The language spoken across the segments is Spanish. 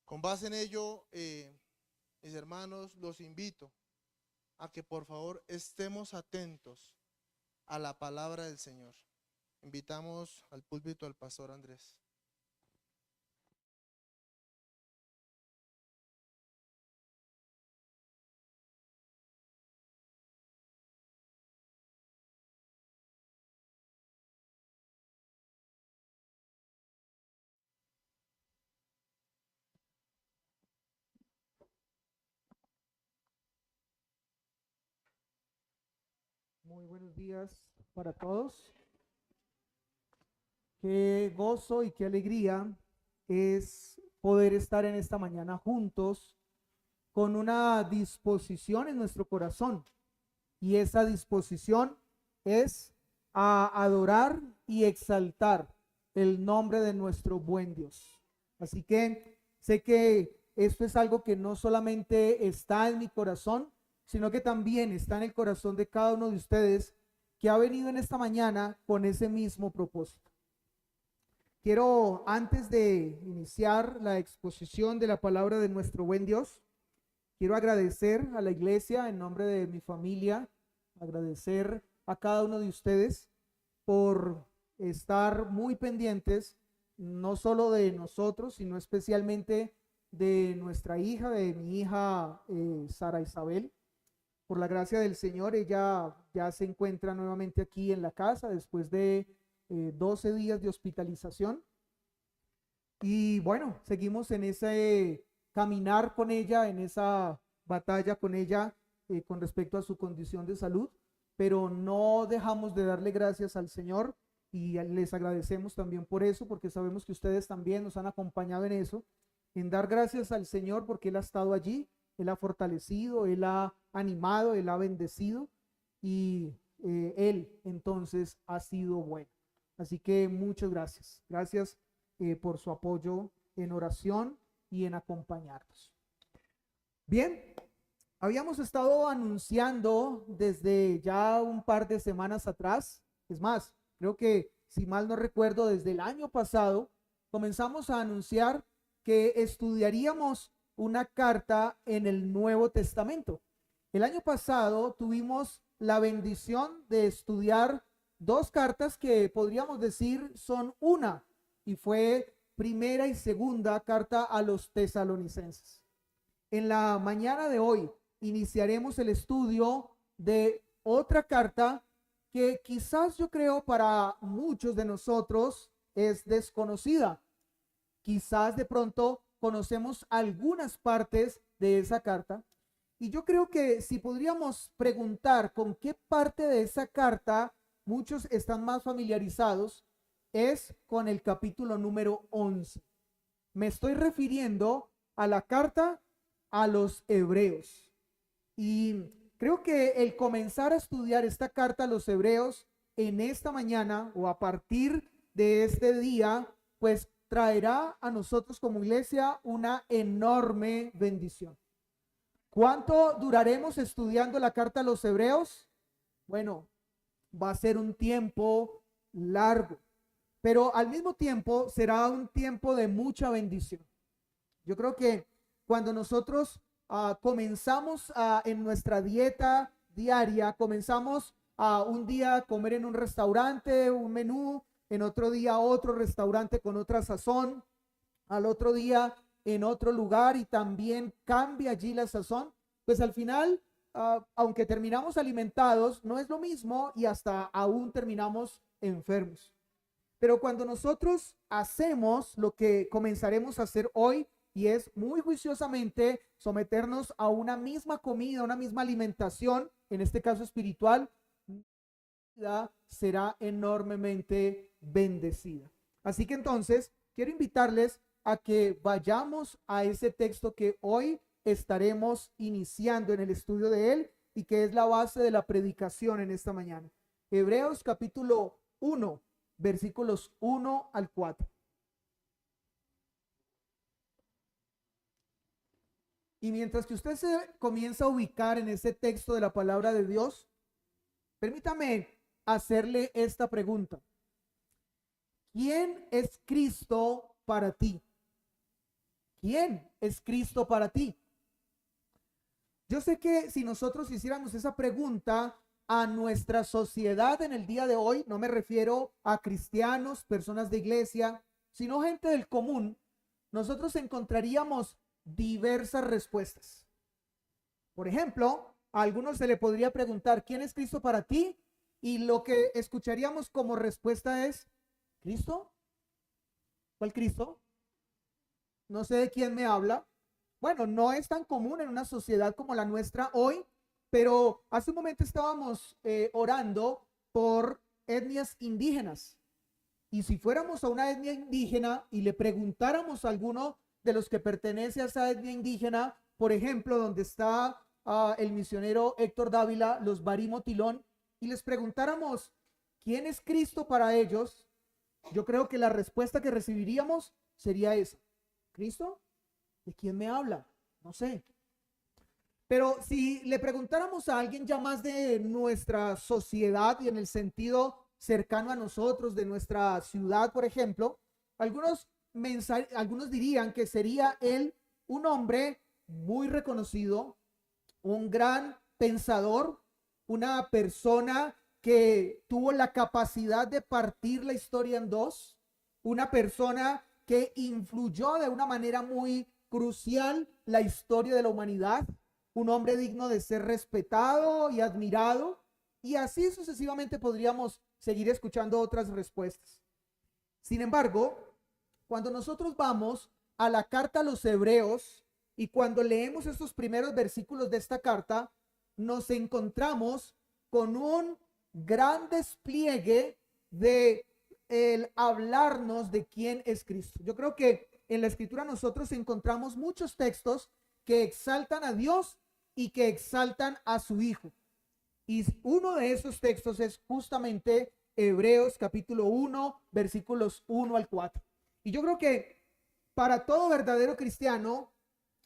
Con base en ello, mis hermanos, los invito a que por favor estemos atentos a la palabra del Señor. Invitamos al púlpito al pastor Andrés. Muy buenos días para todos. Qué gozo y qué alegría es poder estar en esta mañana juntos con una disposición en nuestro corazón. Y esa disposición es a adorar y exaltar el nombre de nuestro buen Dios. Así que sé que esto es algo que no solamente está en mi corazón, sino que también está en el corazón de cada uno de ustedes que ha venido en esta mañana con ese mismo propósito. Quiero, antes de iniciar la exposición de la palabra de nuestro buen Dios, quiero agradecer a la iglesia en nombre de mi familia, agradecer a cada uno de ustedes por estar muy pendientes, no solo de nosotros, sino especialmente de nuestra hija, de mi hija Sara Isabel. Por la gracia del Señor, ella ya se encuentra nuevamente aquí en la casa después de 12 días de hospitalización. Y bueno, seguimos en ese caminar con ella, en esa batalla con ella con respecto a su condición de salud, pero no dejamos de darle gracias al Señor y les agradecemos también por eso, porque sabemos que ustedes también nos han acompañado en eso, en dar gracias al Señor porque Él ha estado allí, Él ha fortalecido, Él ha animado, Él ha bendecido y Él entonces ha sido bueno. Así que muchas gracias. Gracias por su apoyo en oración y en acompañarnos. Bien, habíamos estado anunciando desde ya un par de semanas atrás, es más, creo que si mal no recuerdo, desde el año pasado, comenzamos a anunciar que estudiaríamos una carta en el Nuevo Testamento. El año pasado tuvimos la bendición de estudiar dos cartas que podríamos decir son una, y fue primera y segunda carta a los tesalonicenses. En la mañana de hoy iniciaremos el estudio de otra carta que quizás yo creo para muchos de nosotros es desconocida. Quizás de pronto conocemos algunas partes de esa carta. Y yo creo que si podríamos preguntar con qué parte de esa carta muchos están más familiarizados, es con el capítulo número 11. Me estoy refiriendo a la carta a los hebreos. Y creo que el comenzar a estudiar esta carta a los hebreos en esta mañana o a partir de este día, pues traerá a nosotros como iglesia una enorme bendición. ¿Cuánto duraremos estudiando la carta a los hebreos? Bueno, va a ser un tiempo largo, pero al mismo tiempo será un tiempo de mucha bendición. Yo creo que cuando nosotros comenzamos en nuestra dieta diaria, comenzamos a un día comer en un restaurante, un menú, en otro día otro restaurante con otra sazón, al otro día en otro lugar y también cambia allí la sazón, pues al final, aunque terminamos alimentados, no es lo mismo y hasta aún terminamos enfermos. Pero cuando nosotros hacemos lo que comenzaremos a hacer hoy, y es muy juiciosamente someternos a una misma comida, una misma alimentación, en este caso espiritual, será enormemente bendecida. Así que entonces, quiero invitarles a que vayamos a ese texto que hoy estaremos iniciando en el estudio de él y que es la base de la predicación en esta mañana. Hebreos capítulo 1, versículos 1 al 4. Y mientras que usted se comienza a ubicar en ese texto de la palabra de Dios, permítame hacerle esta pregunta. ¿Quién es Cristo para ti? ¿Quién es Cristo para ti? Yo sé que si nosotros hiciéramos esa pregunta a nuestra sociedad en el día de hoy, no me refiero a cristianos, personas de iglesia, sino gente del común, nosotros encontraríamos diversas respuestas. Por ejemplo, a algunos se le podría preguntar, ¿quién es Cristo para ti? Y lo que escucharíamos como respuesta es, ¿Cristo? ¿Cuál Cristo? No sé de quién me habla. Bueno, no es tan común en una sociedad como la nuestra hoy, pero hace un momento estábamos orando por etnias indígenas. Y si fuéramos a una etnia indígena y le preguntáramos a alguno de los que pertenece a esa etnia indígena, por ejemplo, donde está el misionero Héctor Dávila, los Barí Motilón, y les preguntáramos quién es Cristo para ellos, yo creo que la respuesta que recibiríamos sería esa. ¿Cristo? ¿De quién me habla? No sé. Pero si le preguntáramos a alguien ya más de nuestra sociedad y en el sentido cercano a nosotros, de nuestra ciudad, por ejemplo, algunos dirían que sería él un hombre muy reconocido, un gran pensador, una persona que tuvo la capacidad de partir la historia en dos, una persona que influyó de una manera muy crucial la historia de la humanidad, un hombre digno de ser respetado y admirado, y así sucesivamente podríamos seguir escuchando otras respuestas. Sin embargo, cuando nosotros vamos a la carta a los Hebreos y cuando leemos estos primeros versículos de esta carta, nos encontramos con un gran despliegue de el hablarnos de quién es Cristo. Yo creo que en la escritura nosotros encontramos muchos textos que exaltan a Dios y que exaltan a su Hijo. Y uno de esos textos es justamente Hebreos capítulo 1, versículos 1 al 4. Y yo creo que para todo verdadero cristiano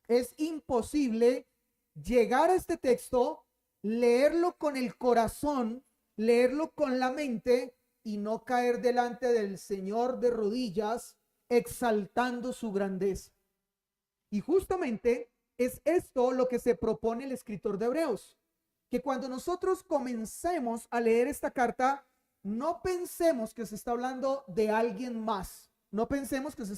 es imposible llegar a este texto, leerlo con el corazón, leerlo con la mente y no caer delante del Señor de rodillas, exaltando su grandeza. Y justamente es esto lo que se propone el escritor de Hebreos, que cuando nosotros comencemos a leer esta carta, no pensemos que se está hablando de alguien más, no pensemos que se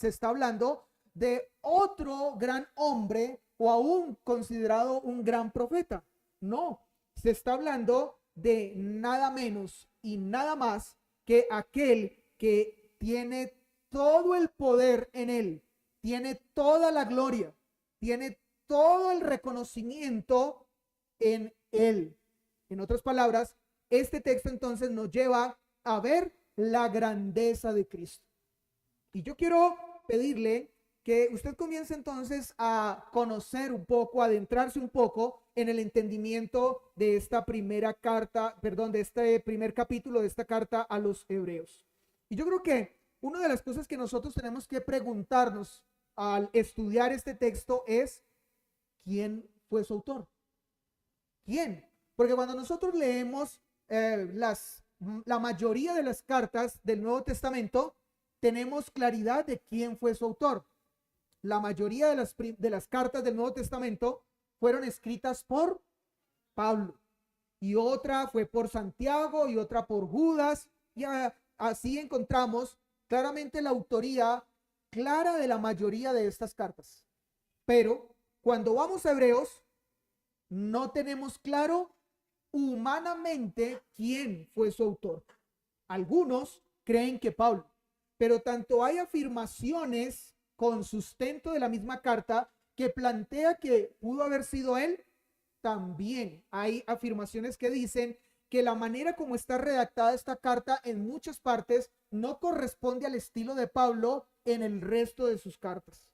está hablando de otro gran hombre o aún considerado un gran profeta. No, se está hablando de nada menos y nada más que aquel que tiene todo el poder en él, tiene toda la gloria, tiene todo el reconocimiento en él. En otras palabras, este texto entonces nos lleva a ver la grandeza de Cristo. Y yo quiero pedirle que usted comience entonces a conocer un poco, a adentrarse un poco en el entendimiento de esta primera carta, perdón, de este primer capítulo de esta carta a los Hebreos. Y yo creo que una de las cosas que nosotros tenemos que preguntarnos al estudiar este texto es, ¿quién fue su autor? ¿Quién? Porque cuando nosotros leemos la mayoría de las cartas del Nuevo Testamento, tenemos claridad de quién fue su autor. La mayoría de las cartas del Nuevo Testamento fueron escritas por Pablo, y otra fue por Santiago y otra por Judas, y así encontramos claramente la autoría clara de la mayoría de estas cartas. Pero cuando vamos a Hebreos, no tenemos claro humanamente quién fue su autor. Algunos creen que Pablo, pero tanto hay afirmaciones con sustento de la misma carta que plantea que pudo haber sido él, también hay afirmaciones que dicen que la manera como está redactada esta carta en muchas partes no corresponde al estilo de Pablo en el resto de sus cartas.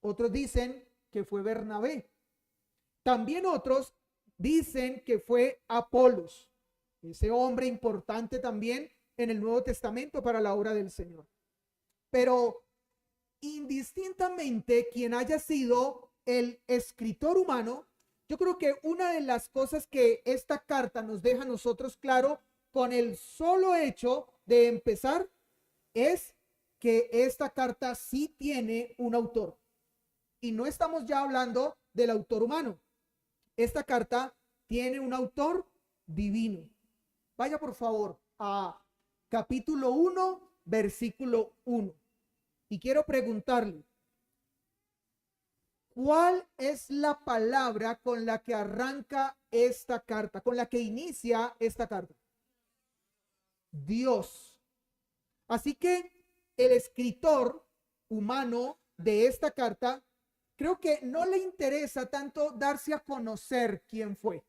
Otros dicen que fue Bernabé. También otros dicen que fue Apolos, ese hombre importante también en el Nuevo Testamento para la obra del Señor. Pero indistintamente quien haya sido el escritor humano, yo creo que una de las cosas que esta carta nos deja a nosotros claro con el solo hecho de empezar es que esta carta sí tiene un autor. Y no estamos ya hablando del autor humano. Esta carta tiene un autor divino. Vaya por favor a capítulo 1, versículo 1. Y quiero preguntarle, ¿cuál es la palabra con la que arranca esta carta, con la que inicia esta carta? Dios. Así que el escritor humano de esta carta, creo que no le interesa tanto darse a conocer quién fue.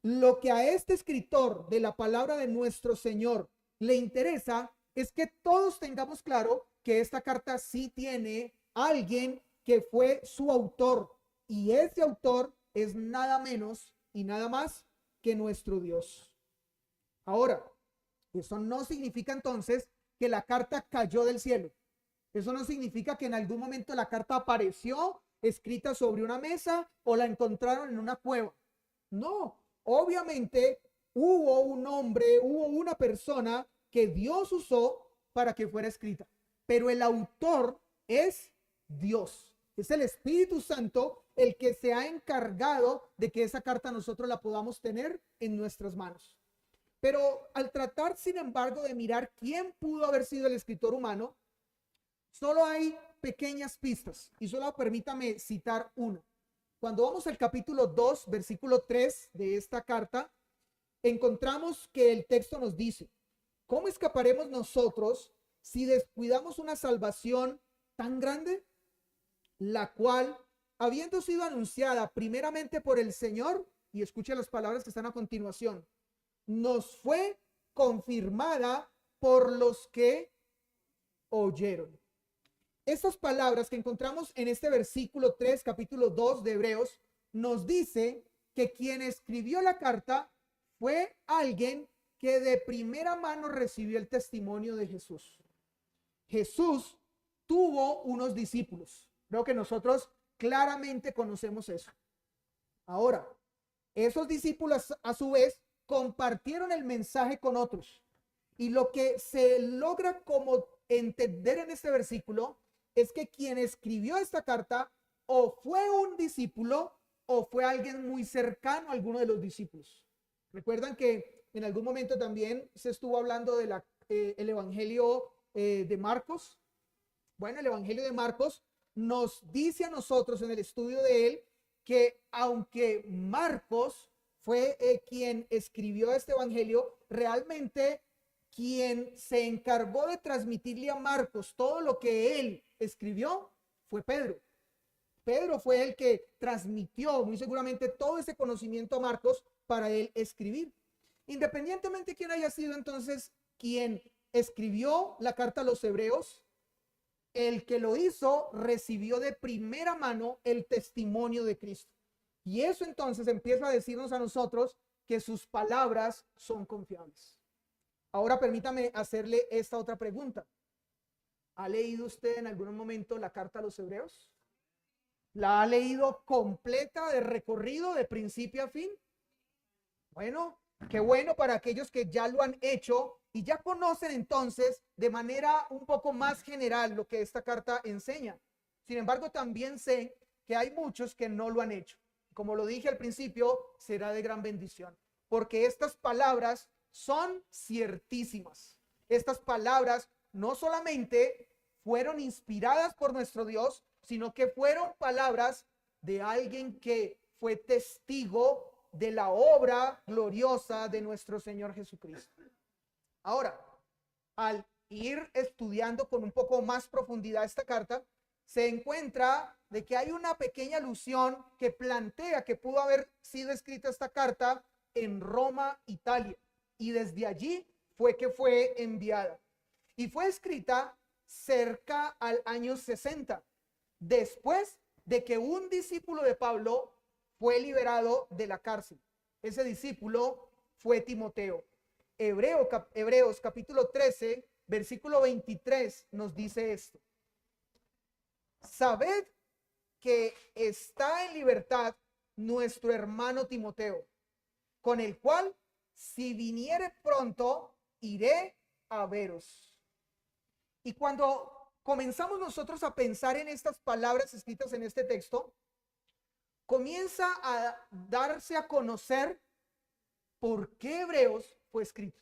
Lo que a este escritor de la palabra de nuestro Señor le interesa es que todos tengamos claro que esta carta sí tiene alguien que fue su autor, y ese autor es nada menos y nada más que nuestro Dios. Ahora, eso no significa entonces que la carta cayó del cielo. Eso no significa que en algún momento la carta apareció escrita sobre una mesa o la encontraron en una cueva. No, obviamente hubo un hombre, hubo una persona que Dios usó para que fuera escrita, pero el autor es Dios. Es el Espíritu Santo el que se ha encargado de que esa carta nosotros la podamos tener en nuestras manos. Pero al tratar, sin embargo, de mirar quién pudo haber sido el escritor humano, solo hay pequeñas pistas, y solo permítame citar una. Cuando vamos al capítulo 2, versículo 3 de esta carta, encontramos que el texto nos dice: ¿cómo escaparemos nosotros si descuidamos una salvación tan grande, la cual, habiendo sido anunciada primeramente por el Señor, y escuche las palabras que están a continuación, nos fue confirmada por los que oyeron? Estas palabras que encontramos en este versículo 3, capítulo 2 de Hebreos, nos dice que quien escribió la carta fue alguien que de primera mano recibió el testimonio de Jesús. Jesús tuvo unos discípulos. Creo que nosotros claramente conocemos eso. Ahora, esos discípulos a su vez compartieron el mensaje con otros. Y lo que se logra como entender en este versículo es que quien escribió esta carta o fue un discípulo o fue alguien muy cercano a alguno de los discípulos. Recuerdan que en algún momento también se estuvo hablando de el Evangelio de Marcos. Bueno, el Evangelio de Marcos nos dice a nosotros en el estudio de él que aunque Marcos fue quien escribió este Evangelio, realmente quien se encargó de transmitirle a Marcos todo lo que él escribió fue Pedro. Pedro fue el que transmitió muy seguramente todo ese conocimiento a Marcos para él escribir. Independientemente de quién haya sido entonces quien escribió la carta a los hebreos, el que lo hizo recibió de primera mano el testimonio de Cristo. Y eso entonces empieza a decirnos a nosotros que sus palabras son confiables. Ahora permítame hacerle esta otra pregunta. ¿Ha leído usted en algún momento la carta a los hebreos? ¿La ha leído completa, de recorrido, de principio a fin? Bueno, qué bueno para aquellos que ya lo han hecho y ya conocen entonces de manera un poco más general lo que esta carta enseña. Sin embargo, también sé que hay muchos que no lo han hecho. Como lo dije al principio, será de gran bendición, porque estas palabras son ciertísimas. Estas palabras no solamente fueron inspiradas por nuestro Dios, sino que fueron palabras de alguien que fue testigo de la obra gloriosa de nuestro Señor Jesucristo. Ahora, al ir estudiando con un poco más profundidad esta carta, se encuentra de que hay una pequeña alusión que plantea que pudo haber sido escrita esta carta en Roma, Italia, y desde allí fue que fue enviada. Y fue escrita cerca al año 60, después de que un discípulo de Pablo fue liberado de la cárcel. Ese discípulo fue Timoteo. Hebreos capítulo 13, versículo 23 nos dice esto: sabed que está en libertad nuestro hermano Timoteo, con el cual, si viniere pronto, iré a veros. Y cuando comenzamos nosotros a pensar en estas palabras escritas en este texto, comienza a darse a conocer por qué Hebreos fue escrito.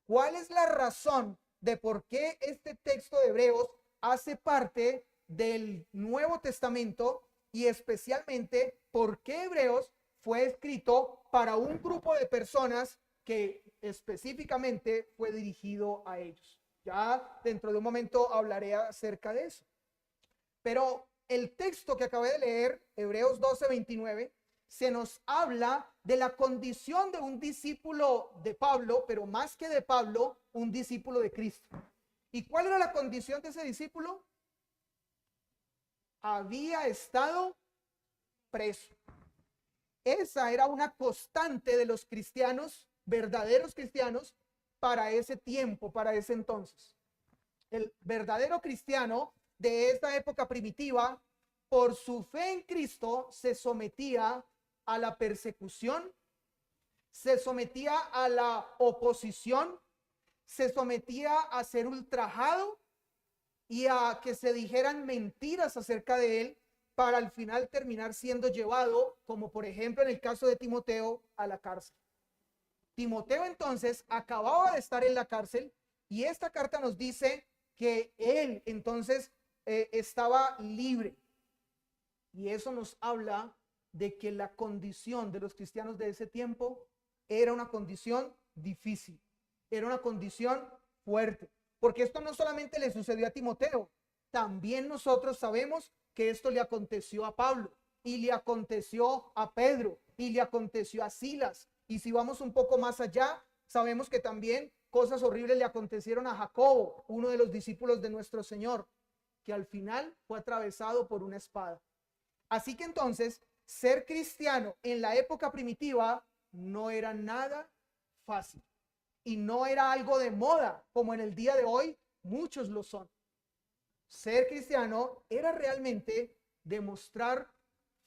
¿Cuál es la razón de por qué este texto de Hebreos hace parte del Nuevo Testamento y especialmente por qué Hebreos fue escrito para un grupo de personas que específicamente fue dirigido a ellos? Ya dentro de un momento hablaré acerca de eso. Pero el texto que acabé de leer, Hebreos 12:29, se nos habla de la condición de un discípulo de Pablo, pero más que de Pablo, un discípulo de Cristo. ¿Y cuál era la condición de ese discípulo? Había estado preso. Esa era una constante de los cristianos, verdaderos cristianos, para ese tiempo, para ese entonces. El verdadero cristiano de esta época primitiva, por su fe en Cristo, se sometía a la persecución, se sometía a la oposición, se sometía a ser ultrajado y a que se dijeran mentiras acerca de él para al final terminar siendo llevado, como por ejemplo en el caso de Timoteo, a la cárcel. Timoteo entonces acababa de estar en la cárcel y esta carta nos dice que él entonces estaba libre. Y eso nos habla de que la condición de los cristianos de ese tiempo era una condición difícil, era una condición fuerte, porque esto no solamente le sucedió a Timoteo, también nosotros sabemos que esto le aconteció a Pablo y le aconteció a Pedro y le aconteció a Silas. Y si vamos un poco más allá, sabemos que también cosas horribles le acontecieron a Jacobo, uno de los discípulos de nuestro Señor, que al final fue atravesado por una espada. Así que entonces, ser cristiano en la época primitiva no era nada fácil y no era algo de moda como en el día de hoy muchos lo son. Ser cristiano era realmente demostrar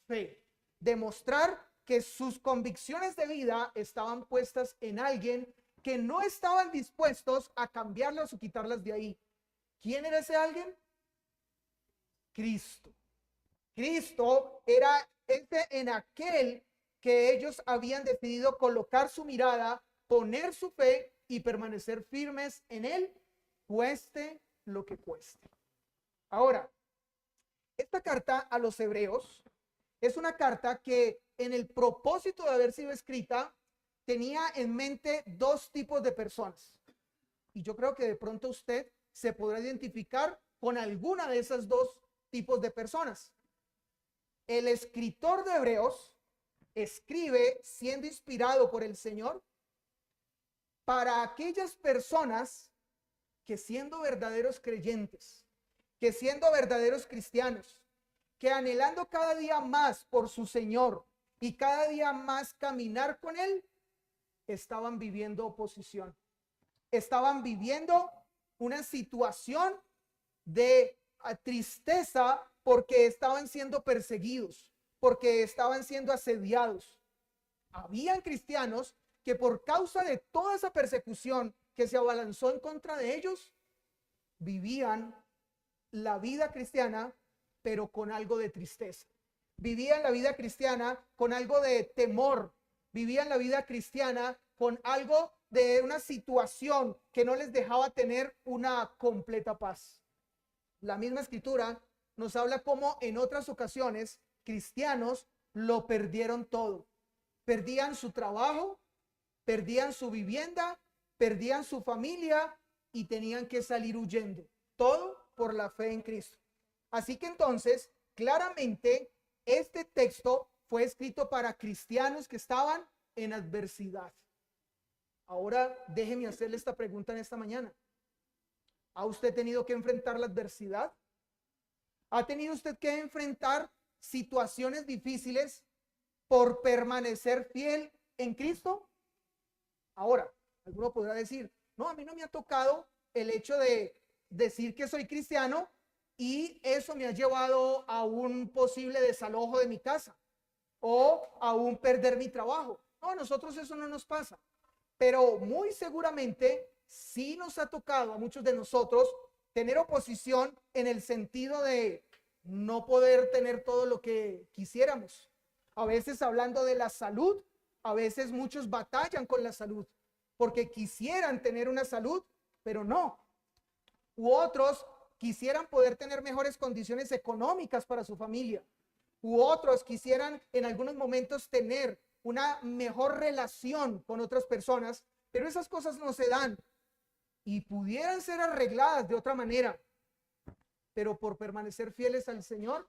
fe, demostrar que sus convicciones de vida estaban puestas en alguien que no estaban dispuestos a cambiarlas o quitarlas de ahí. ¿Quién era ese alguien? Cristo. Cristo era ese en aquel que ellos habían decidido colocar su mirada, poner su fe y permanecer firmes en él, cueste lo que cueste. Ahora, esta carta a los hebreos es una carta que en el propósito de haber sido escrita tenía en mente dos tipos de personas. Y yo creo que de pronto usted se podrá identificar con alguna de esas dos tipos de personas. El escritor de Hebreos escribe siendo inspirado por el Señor para aquellas personas que siendo verdaderos creyentes, que siendo verdaderos cristianos, que anhelando cada día más por su Señor y cada día más caminar con Él, estaban viviendo oposición. Estaban viviendo una situación de tristeza porque estaban siendo perseguidos, porque estaban siendo asediados. Habían cristianos que por causa de toda esa persecución que se abalanzó en contra de ellos, vivían la vida cristiana, pero con algo de tristeza. Vivían la vida cristiana con algo de temor. Vivían la vida cristiana con algo de una situación que no les dejaba tener una completa paz. La misma escritura nos habla cómo en otras ocasiones cristianos lo perdieron todo. Perdían su trabajo, perdían su vivienda, perdían su familia y tenían que salir huyendo. Todo por la fe en Cristo. Así que entonces, claramente, este texto fue escrito para cristianos que estaban en adversidad. Ahora, déjeme hacerle esta pregunta en esta mañana. ¿Ha usted tenido que enfrentar la adversidad? ¿Ha tenido usted que enfrentar situaciones difíciles por permanecer fiel en Cristo? Ahora, alguno podrá decir, no, a mí no me ha tocado el hecho de decir que soy cristiano y eso me ha llevado a un posible desalojo de mi casa o a un perder mi trabajo. No, a nosotros eso no nos pasa, pero muy seguramente sí nos ha tocado a muchos de nosotros tener oposición en el sentido de no poder tener todo lo que quisiéramos. A veces hablando de la salud, a veces muchos batallan con la salud porque quisieran tener una salud, pero no. U otros quisieran poder tener mejores condiciones económicas para su familia. U otros quisieran en algunos momentos tener una mejor relación con otras personas, pero esas cosas no se dan y pudieran ser arregladas de otra manera. Pero por permanecer fieles al Señor,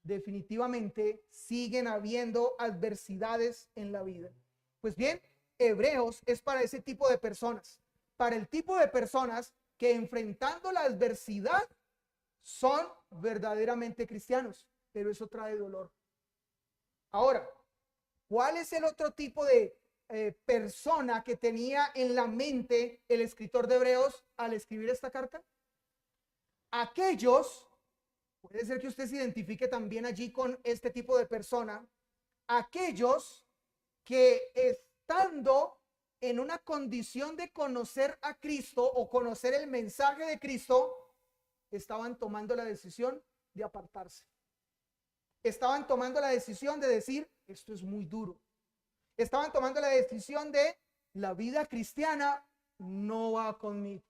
definitivamente siguen habiendo adversidades en la vida. Pues bien, Hebreos es para ese tipo de personas, para el tipo de personas que enfrentando la adversidad son verdaderamente cristianos, pero eso trae dolor. Ahora, ¿cuál es el otro tipo de persona que tenía en la mente el escritor de Hebreos al escribir esta carta? Aquellos, puede ser que usted se identifique también allí con este tipo de persona, aquellos que estando en una condición de conocer a Cristo o conocer el mensaje de Cristo, estaban tomando la decisión de apartarse. Estaban tomando la decisión de decir, esto es muy duro. Estaban tomando la decisión de, la vida cristiana no va conmigo.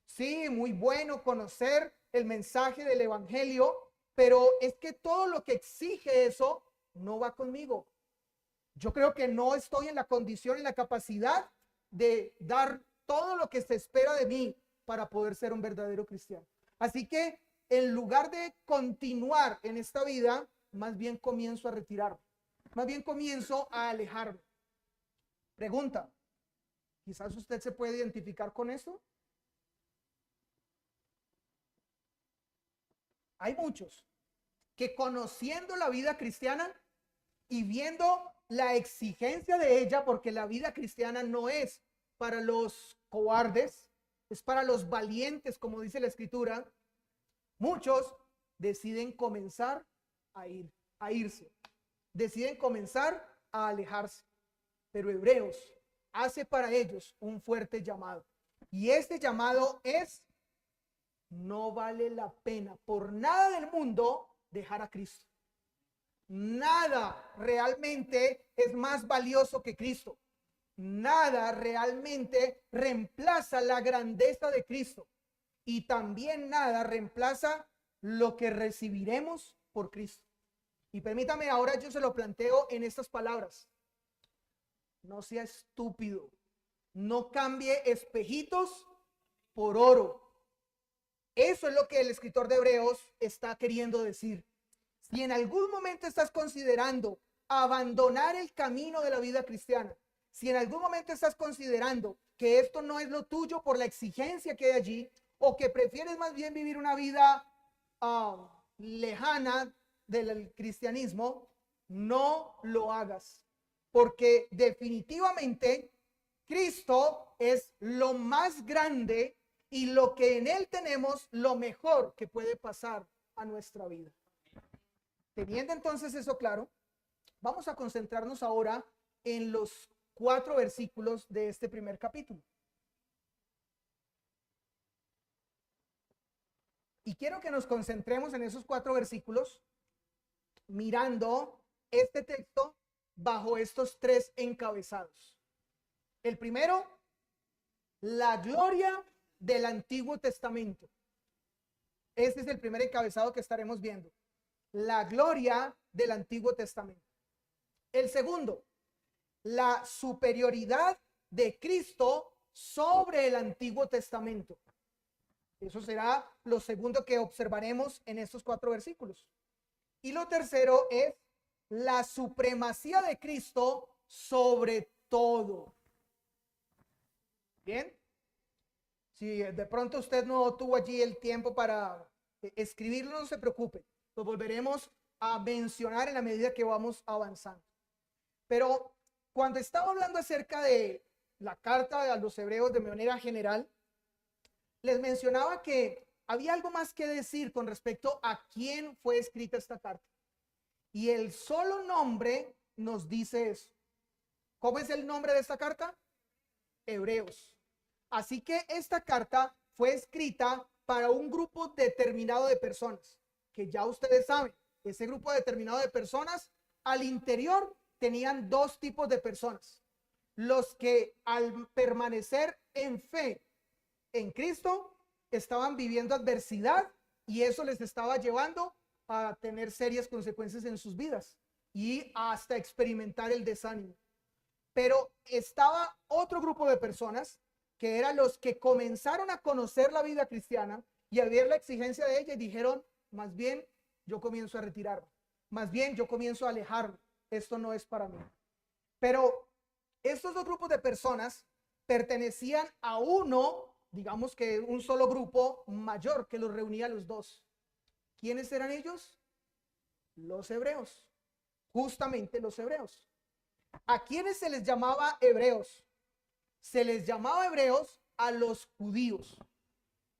Sí, muy bueno conocer el mensaje del evangelio, pero es que todo lo que exige eso no va conmigo. Yo creo que no estoy en la condición, en la capacidad de dar todo lo que se espera de mí para poder ser un verdadero cristiano. Así que en lugar de continuar en esta vida, más bien comienzo a retirarme, más bien comienzo a alejarme. Pregunta, quizás usted se puede identificar con eso. Hay muchos que conociendo la vida cristiana y viendo la exigencia de ella, porque la vida cristiana no es para los cobardes, es para los valientes, como dice la escritura, muchos deciden comenzar a irse, deciden comenzar a alejarse. Pero Hebreos hace para ellos un fuerte llamado. Y este llamado es, no vale la pena por nada del mundo dejar a Cristo. Nada realmente es más valioso que Cristo. Nada realmente reemplaza la grandeza de Cristo. Y también nada reemplaza lo que recibiremos por Cristo. Y permítame ahora, yo se lo planteo en estas palabras. No sea estúpido. No cambie espejitos por oro. Eso es lo que el escritor de Hebreos está queriendo decir. Si en algún momento estás considerando abandonar el camino de la vida cristiana, si en algún momento estás considerando que esto no es lo tuyo por la exigencia que hay allí, o que prefieres más bien vivir una vida lejana del cristianismo, no lo hagas. Porque definitivamente Cristo es lo más grande y lo que en Él tenemos, lo mejor que puede pasar a nuestra vida. Teniendo entonces eso claro, vamos a concentrarnos ahora en los 4 versículos de este primer capítulo. Y quiero que nos concentremos en esos 4 versículos mirando este texto bajo estos 3 encabezados. El primero, la gloria del Antiguo Testamento. Este es el primer encabezado que estaremos viendo. La gloria del Antiguo Testamento. El segundo, la superioridad de Cristo sobre el Antiguo Testamento. Eso será lo segundo que observaremos en estos 4 versículos. Y lo tercero es la supremacía de Cristo sobre todo. Bien. Si de pronto usted no tuvo allí el tiempo para escribirlo, no se preocupe. Lo volveremos a mencionar en la medida que vamos avanzando. Pero cuando estaba hablando acerca de la carta a los hebreos de manera general, les mencionaba que había algo más que decir con respecto a quién fue escrita esta carta. Y el solo nombre nos dice eso. ¿Cómo es el nombre de esta carta? Hebreos. Así que esta carta fue escrita para un grupo determinado de personas, que ya ustedes saben, ese grupo determinado de personas al interior tenían dos tipos de personas: los que al permanecer en fe en Cristo estaban viviendo adversidad y eso les estaba llevando a tener serias consecuencias en sus vidas y hasta experimentar el desánimo. Pero estaba otro grupo de personas que eran los que comenzaron a conocer la vida cristiana y a ver la exigencia de ella y dijeron: más bien yo comienzo a retirarme, más bien yo comienzo a alejarme, esto no es para mí. Pero estos dos grupos de personas pertenecían a uno, digamos que un solo grupo mayor que los reunía a los dos. ¿Quiénes eran ellos? Los hebreos, justamente los hebreos. ¿A quiénes se les llamaba hebreos? Se les llamaba hebreos a los judíos,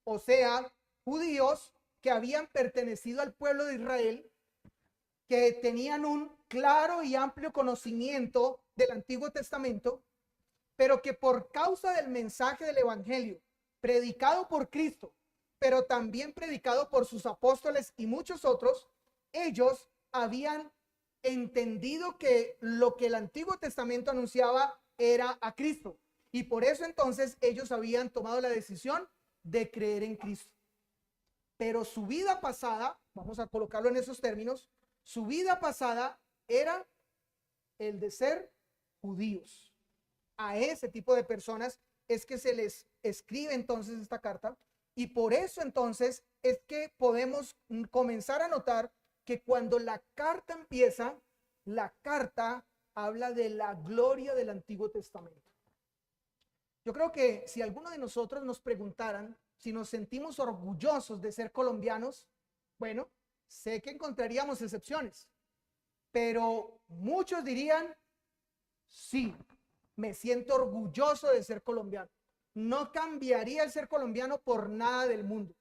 o sea, judíos que habían pertenecido al pueblo de Israel, que tenían un claro y amplio conocimiento del Antiguo Testamento, pero que por causa del mensaje del Evangelio, predicado por Cristo, pero también predicado por sus apóstoles y muchos otros, ellos habían entendido que lo que el Antiguo Testamento anunciaba era a Cristo. Y por eso entonces ellos habían tomado la decisión de creer en Cristo. Pero su vida pasada, vamos a colocarlo en esos términos, su vida pasada era el de ser judíos. A ese tipo de personas es que se les escribe entonces esta carta, y por eso entonces es que podemos comenzar a notar que cuando la carta empieza, la carta habla de la gloria del Antiguo Testamento. Yo creo que si alguno de nosotros nos preguntaran si nos sentimos orgullosos de ser colombianos, bueno, sé que encontraríamos excepciones, pero muchos dirían: sí, me siento orgulloso de ser colombiano. No cambiaría el ser colombiano por nada del mundo.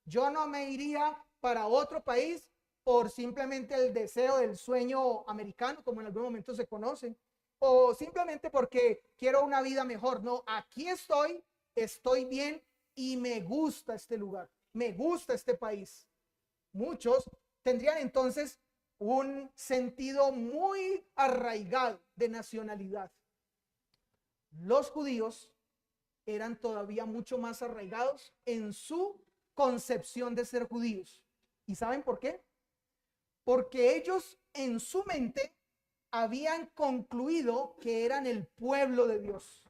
Yo no me iría para otro país por simplemente el deseo del sueño americano, como en algún momento se conoce, o simplemente porque quiero una vida mejor. No, aquí estoy bien y me gusta este lugar, me gusta este país. Muchos tendrían entonces un sentido muy arraigado de nacionalidad. Los judíos eran todavía mucho más arraigados en su concepción de ser judíos. ¿Y saben por qué? Porque ellos en su mente habían concluido que eran el pueblo de Dios.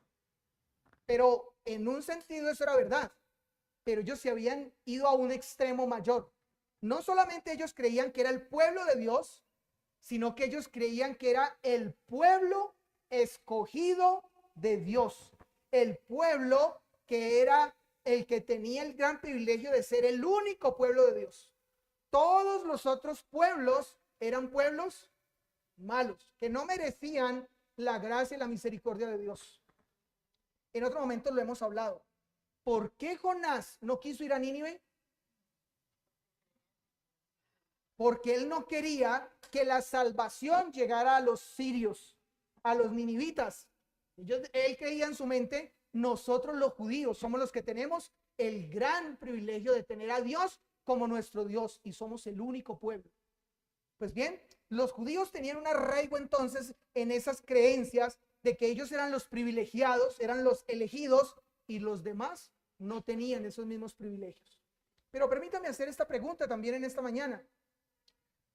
Pero en un sentido eso era verdad, pero ellos se habían ido a un extremo mayor. No solamente ellos creían que era el pueblo de Dios, sino que ellos creían que era el pueblo escogido de Dios, el pueblo que era el que tenía el gran privilegio de ser el único pueblo de Dios. Todos los otros pueblos eran pueblos malos, que no merecían la gracia y la misericordia de Dios. En otro momento lo hemos hablado. ¿Por qué Jonás no quiso ir a Nínive? Porque él no quería que la salvación llegara a los sirios, a los ninivitas. Él creía en su mente: nosotros los judíos somos los que tenemos el gran privilegio de tener a Dios como nuestro Dios y somos el único pueblo. Pues bien, los judíos tenían un arraigo entonces en esas creencias de que ellos eran los privilegiados, eran los elegidos, y los demás no tenían esos mismos privilegios. Pero permítame hacer esta pregunta también en esta mañana.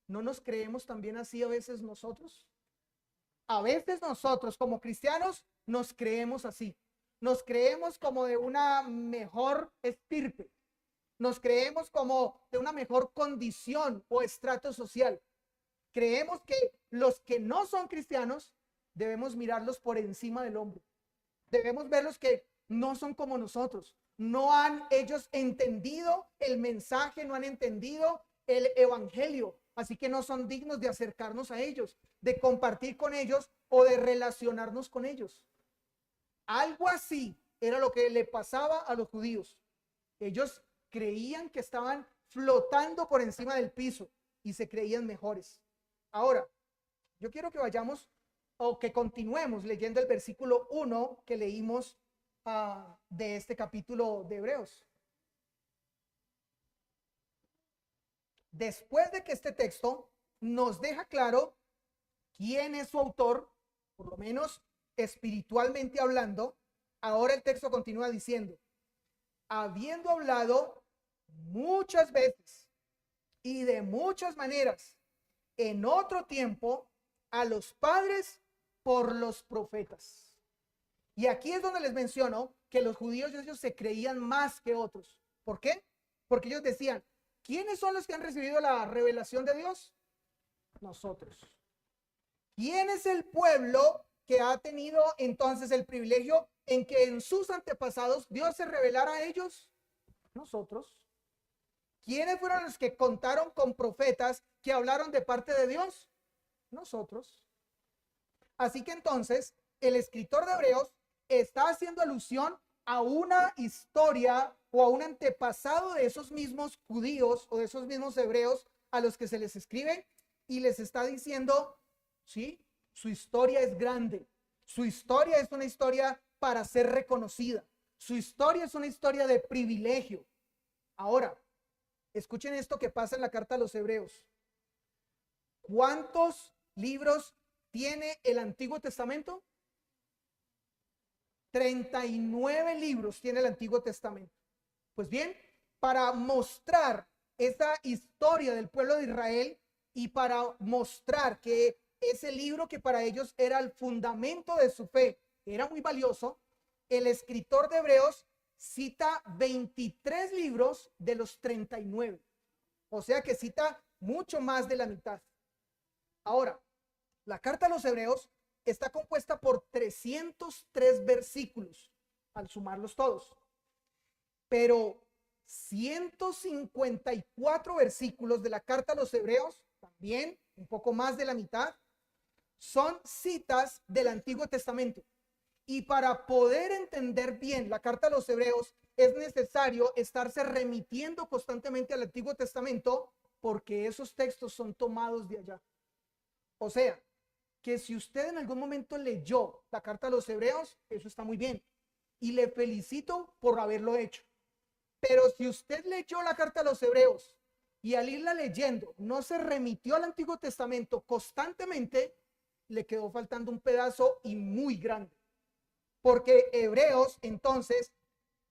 ¿No nos creemos también así a veces nosotros? A veces nosotros como cristianos nos creemos así. Nos creemos como de una mejor estirpe. Nos creemos como de una mejor condición o estrato social. Creemos que los que no son cristianos debemos mirarlos por encima del hombro. Debemos verlos que no son como nosotros. No han ellos entendido el mensaje, no han entendido el evangelio. Así que no son dignos de acercarnos a ellos, de compartir con ellos o de relacionarnos con ellos. Algo así era lo que le pasaba a los judíos. Ellos creían que estaban flotando por encima del piso y se creían mejores. Ahora, yo quiero que vayamos o que continuemos leyendo el versículo 1 que leímos de este capítulo de Hebreos. después de que este texto nos deja claro quién es su autor, por lo menos espiritualmente hablando, ahora el texto continúa diciendo, habiendo hablado muchas veces y de muchas maneras en otro tiempo a los padres por los profetas. Y aquí es donde les menciono que los judíos ellos se creían más que otros. ¿Por qué? Porque ellos decían, ¿quiénes son los que han recibido la revelación de Dios? Nosotros. ¿Quién es el pueblo que ha tenido entonces el privilegio en que en sus antepasados Dios se revelara a ellos? Nosotros. ¿Quiénes fueron los que contaron con profetas que hablaron de parte de Dios? Nosotros. Así que entonces el escritor de Hebreos está haciendo alusión a una historia o a un antepasado de esos mismos judíos o de esos mismos hebreos a los que se les escribe y les está diciendo, sí, su historia es grande, su historia es una historia para ser reconocida, su historia es una historia de privilegio. Ahora, escuchen esto que pasa en la carta a los Hebreos. ¿Cuántos libros tiene el Antiguo Testamento? 39 libros tiene el Antiguo Testamento. Pues bien, para mostrar esa historia del pueblo de Israel y para mostrar que ese libro que para ellos era el fundamento de su fe era muy valioso, el escritor de Hebreos cita 23 libros de los 39. O sea que cita mucho más de la mitad. Ahora, la carta a los Hebreos está compuesta por 303 versículos, al sumarlos todos. Pero 154 versículos de la carta a los Hebreos, también un poco más de la mitad, son citas del Antiguo Testamento. Y para poder entender bien la carta a los Hebreos, es necesario estarse remitiendo constantemente al Antiguo Testamento porque esos textos son tomados de allá. O sea, que si usted en algún momento leyó la carta a los Hebreos, eso está muy bien. Y le felicito por haberlo hecho. Pero si usted leyó la carta a los Hebreos y al irla leyendo no se remitió al Antiguo Testamento constantemente, le quedó faltando un pedazo y muy grande. Porque Hebreos, entonces,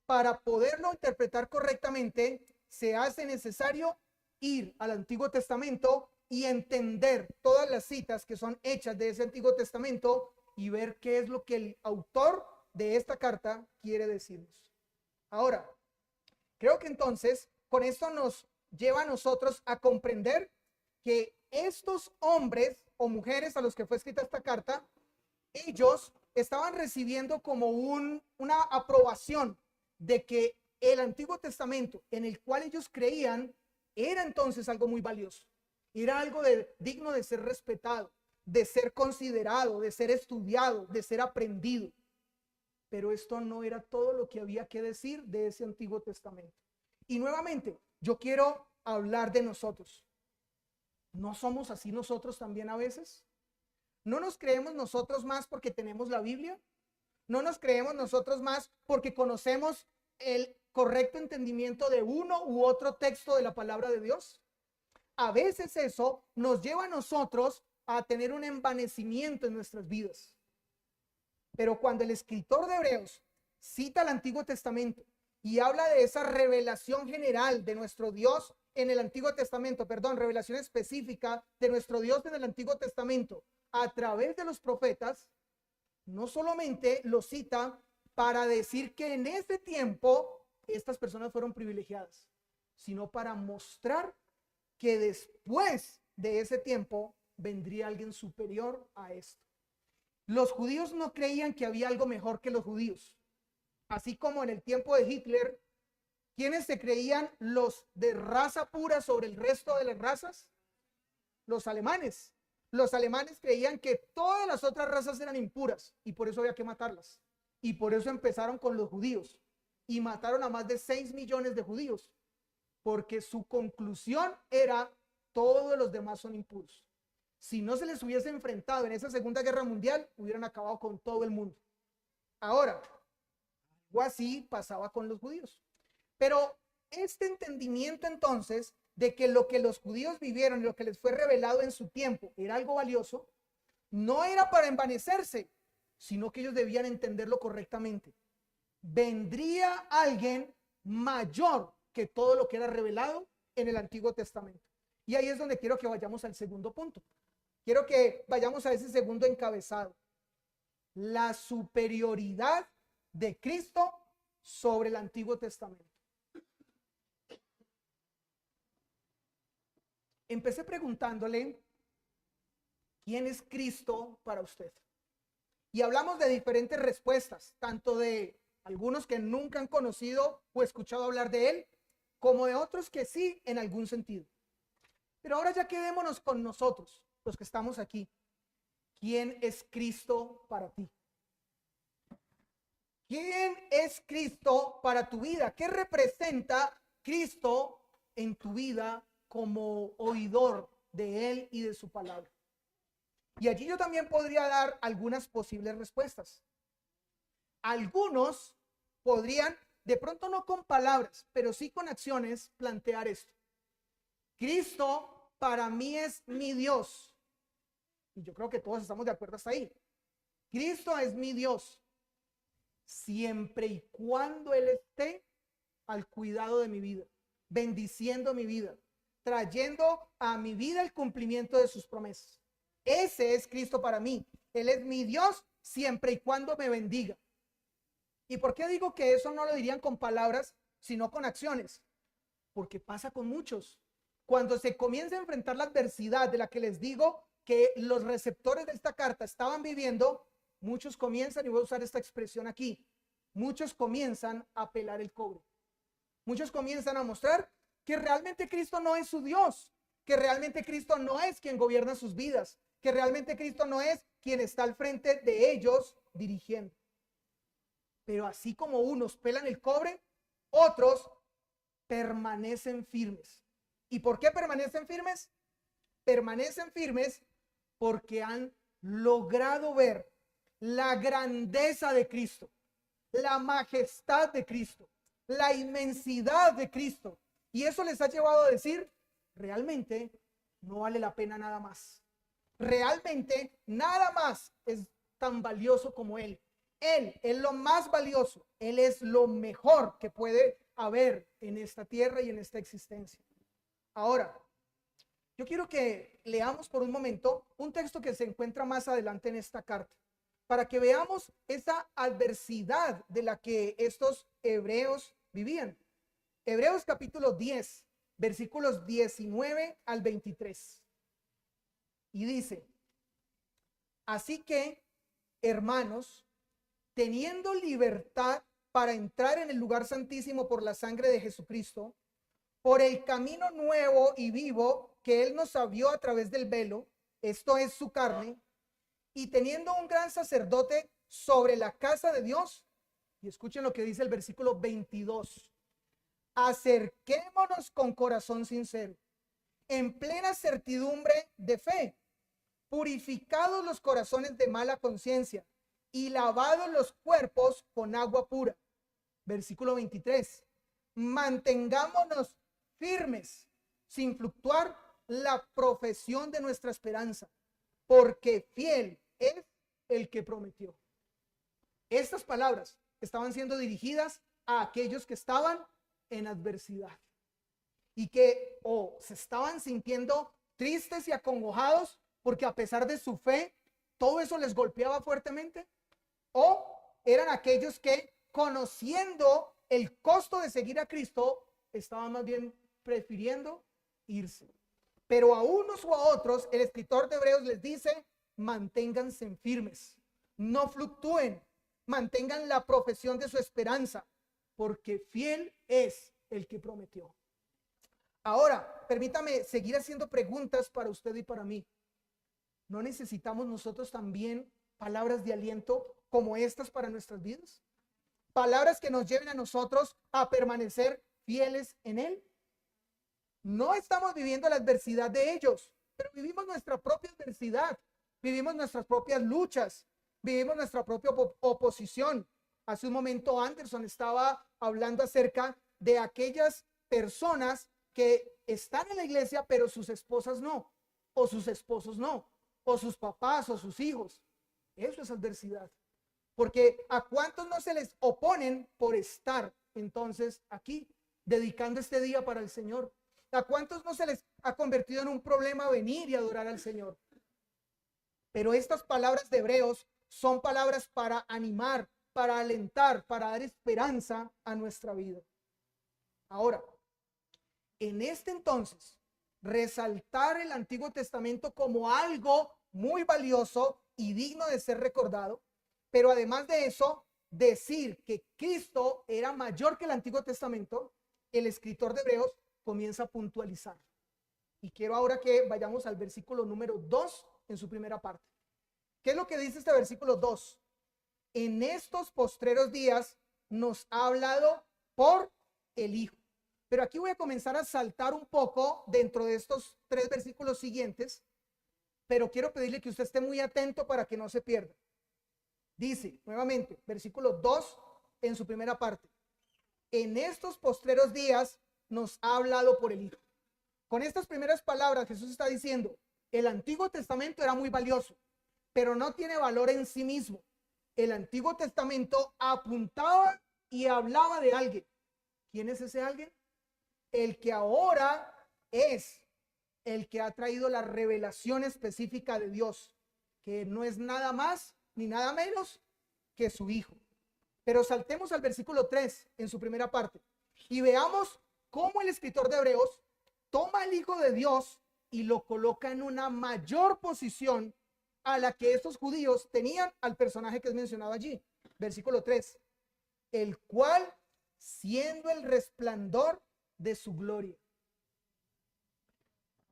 para poderlo interpretar correctamente, se hace necesario ir al Antiguo Testamento y entender todas las citas que son hechas de ese Antiguo Testamento y ver qué es lo que el autor de esta carta quiere decirnos. Ahora, creo que entonces con esto nos lleva a nosotros a comprender que estos hombres o mujeres a los que fue escrita esta carta, ellos estaban recibiendo como una aprobación de que el Antiguo Testamento en el cual ellos creían era entonces algo muy valioso. Era algo digno de ser respetado, de ser considerado, de ser estudiado, de ser aprendido. Pero esto no era todo lo que había que decir de ese Antiguo Testamento. Y nuevamente, yo quiero hablar de nosotros. ¿No somos así nosotros también a veces? ¿No nos creemos nosotros más porque tenemos la Biblia? ¿No nos creemos nosotros más porque conocemos el correcto entendimiento de uno u otro texto de la palabra de Dios? A veces eso nos lleva a nosotros a tener un envanecimiento en nuestras vidas. Pero cuando el escritor de Hebreos cita el Antiguo Testamento y habla de esa revelación general de nuestro Dios en el Antiguo Testamento, revelación específica de nuestro Dios en el Antiguo Testamento a través de los profetas, no solamente lo cita para decir que en ese tiempo estas personas fueron privilegiadas, sino para mostrar que después de ese tiempo vendría alguien superior a esto. Los judíos no creían que había algo mejor que los judíos. Así como en el tiempo de Hitler, ¿quiénes se creían los de raza pura sobre el resto de las razas? Los alemanes. Los alemanes creían que todas las otras razas eran impuras y por eso había que matarlas. Y por eso empezaron con los judíos y mataron a más de 6 millones de judíos. Porque su conclusión era, todos los demás son impuros. Si no se les hubiese enfrentado en esa Segunda Guerra Mundial, hubieran acabado con todo el mundo. Ahora, algo así pasaba con los judíos. Pero este entendimiento entonces de que lo que los judíos vivieron y lo que les fue revelado en su tiempo era algo valioso, no era para envanecerse, sino que ellos debían entenderlo correctamente. Vendría alguien mayor que todo lo que era revelado en el Antiguo Testamento. Y ahí es donde quiero que vayamos al segundo punto. Quiero que vayamos a ese segundo encabezado. La superioridad de Cristo sobre el Antiguo Testamento. Empecé preguntándole, ¿quién es Cristo para usted? Y hablamos de diferentes respuestas, tanto de algunos que nunca han conocido o escuchado hablar de él, como de otros que sí en algún sentido. Pero ahora ya quedémonos con nosotros, los que estamos aquí. ¿Quién es Cristo para ti? ¿Quién es Cristo para tu vida? ¿Qué representa Cristo en tu vida como oidor de Él y de su palabra? Y allí yo también podría dar algunas posibles respuestas. Algunos podrían, de pronto no con palabras, pero sí con acciones, plantear esto. Cristo para mí es mi Dios. Y yo creo que todos estamos de acuerdo hasta ahí. Cristo es mi Dios, siempre y cuando Él esté al cuidado de mi vida, bendiciendo mi vida, trayendo a mi vida el cumplimiento de sus promesas. Ese es Cristo para mí. Él es mi Dios siempre y cuando me bendiga. ¿Y por qué digo que eso no lo dirían con palabras, sino con acciones? Porque pasa con muchos. Cuando se comienza a enfrentar la adversidad de la que les digo que los receptores de esta carta estaban viviendo, muchos comienzan, y voy a usar esta expresión aquí, muchos comienzan a pelar el cobre. Muchos comienzan a mostrar que realmente Cristo no es su Dios, que realmente Cristo no es quien gobierna sus vidas, que realmente Cristo no es quien está al frente de ellos dirigiendo. Pero así como unos pelan el cobre, otros permanecen firmes. ¿Y por qué permanecen firmes? Permanecen firmes porque han logrado ver la grandeza de Cristo, la majestad de Cristo, la inmensidad de Cristo. Y eso les ha llevado a decir, realmente no vale la pena nada más. Realmente nada más es tan valioso como Él. Él es lo más valioso. Él es lo mejor que puede haber en esta tierra y en esta existencia. Ahora, yo quiero que leamos por un momento un texto que se encuentra más adelante en esta carta, para que veamos esa adversidad de la que estos hebreos vivían. Hebreos capítulo 10, versículos 19 al 23. Y dice, así que, hermanos, teniendo libertad para entrar en el lugar santísimo por la sangre de Jesucristo, por el camino nuevo y vivo que Él nos abrió a través del velo, esto es su carne, y teniendo un gran sacerdote sobre la casa de Dios, y escuchen lo que dice el versículo 22, acerquémonos con corazón sincero, en plena certidumbre de fe, purificados los corazones de mala conciencia y lavados los cuerpos con agua pura. Versículo 23, mantengámonos firmes, sin fluctuar la profesión de nuestra esperanza, porque fiel es el que prometió. Estas palabras estaban siendo dirigidas a aquellos que estaban en adversidad y que o se estaban sintiendo tristes y acongojados porque a pesar de su fe todo eso les golpeaba fuertemente, o eran aquellos que, conociendo el costo de seguir a Cristo, estaban más bien prefiriendo irse. Pero a unos o a otros el escritor de Hebreos les dice, manténganse firmes, no fluctúen, mantengan la profesión de su esperanza, porque fiel es el que prometió. Ahora, permítame seguir haciendo preguntas para usted y para mí. ¿No necesitamos nosotros también palabras de aliento como estas para nuestras vidas? Palabras que nos lleven a nosotros a permanecer fieles en Él. No estamos viviendo la adversidad de ellos, pero vivimos nuestra propia adversidad, vivimos nuestras propias luchas, vivimos nuestra propia oposición. Hace un momento Anderson estaba hablando acerca de aquellas personas que están en la iglesia, pero sus esposas no, o sus esposos no, o sus papás o sus hijos. Eso es adversidad. Porque a cuántos no se les oponen por estar entonces aquí, dedicando este día para el Señor. A cuántos no se les ha convertido en un problema venir y adorar al Señor. Pero estas palabras de Hebreos son palabras para animar, para alentar, para dar esperanza a nuestra vida. Ahora, en este entonces, resaltar el Antiguo Testamento como algo muy valioso y digno de ser recordado, pero además de eso, decir que Cristo era mayor que el Antiguo Testamento, el escritor de Hebreos comienza a puntualizar. Y quiero ahora que vayamos al versículo número 2 en su primera parte. ¿Qué es lo que dice este versículo 2? En estos postreros días nos ha hablado por el Hijo. Pero aquí voy a comenzar a saltar un poco dentro de estos 3 versículos siguientes, pero quiero pedirle que usted esté muy atento para que no se pierda. Dice nuevamente, versículo 2 en su primera parte. En estos postreros días nos ha hablado por el Hijo. Con estas primeras palabras Jesús está diciendo, el Antiguo Testamento era muy valioso, pero no tiene valor en sí mismo. El Antiguo Testamento apuntaba y hablaba de alguien. ¿Quién es ese alguien? El que ahora es el que ha traído la revelación específica de Dios, que no es nada más ni nada menos que su Hijo. Pero saltemos al versículo 3 en su primera parte y veamos cómo el escritor de Hebreos toma al Hijo de Dios y lo coloca en una mayor posición a la que estos judíos tenían al personaje que es mencionado allí. Versículo 3, el cual siendo el resplandor de su gloria.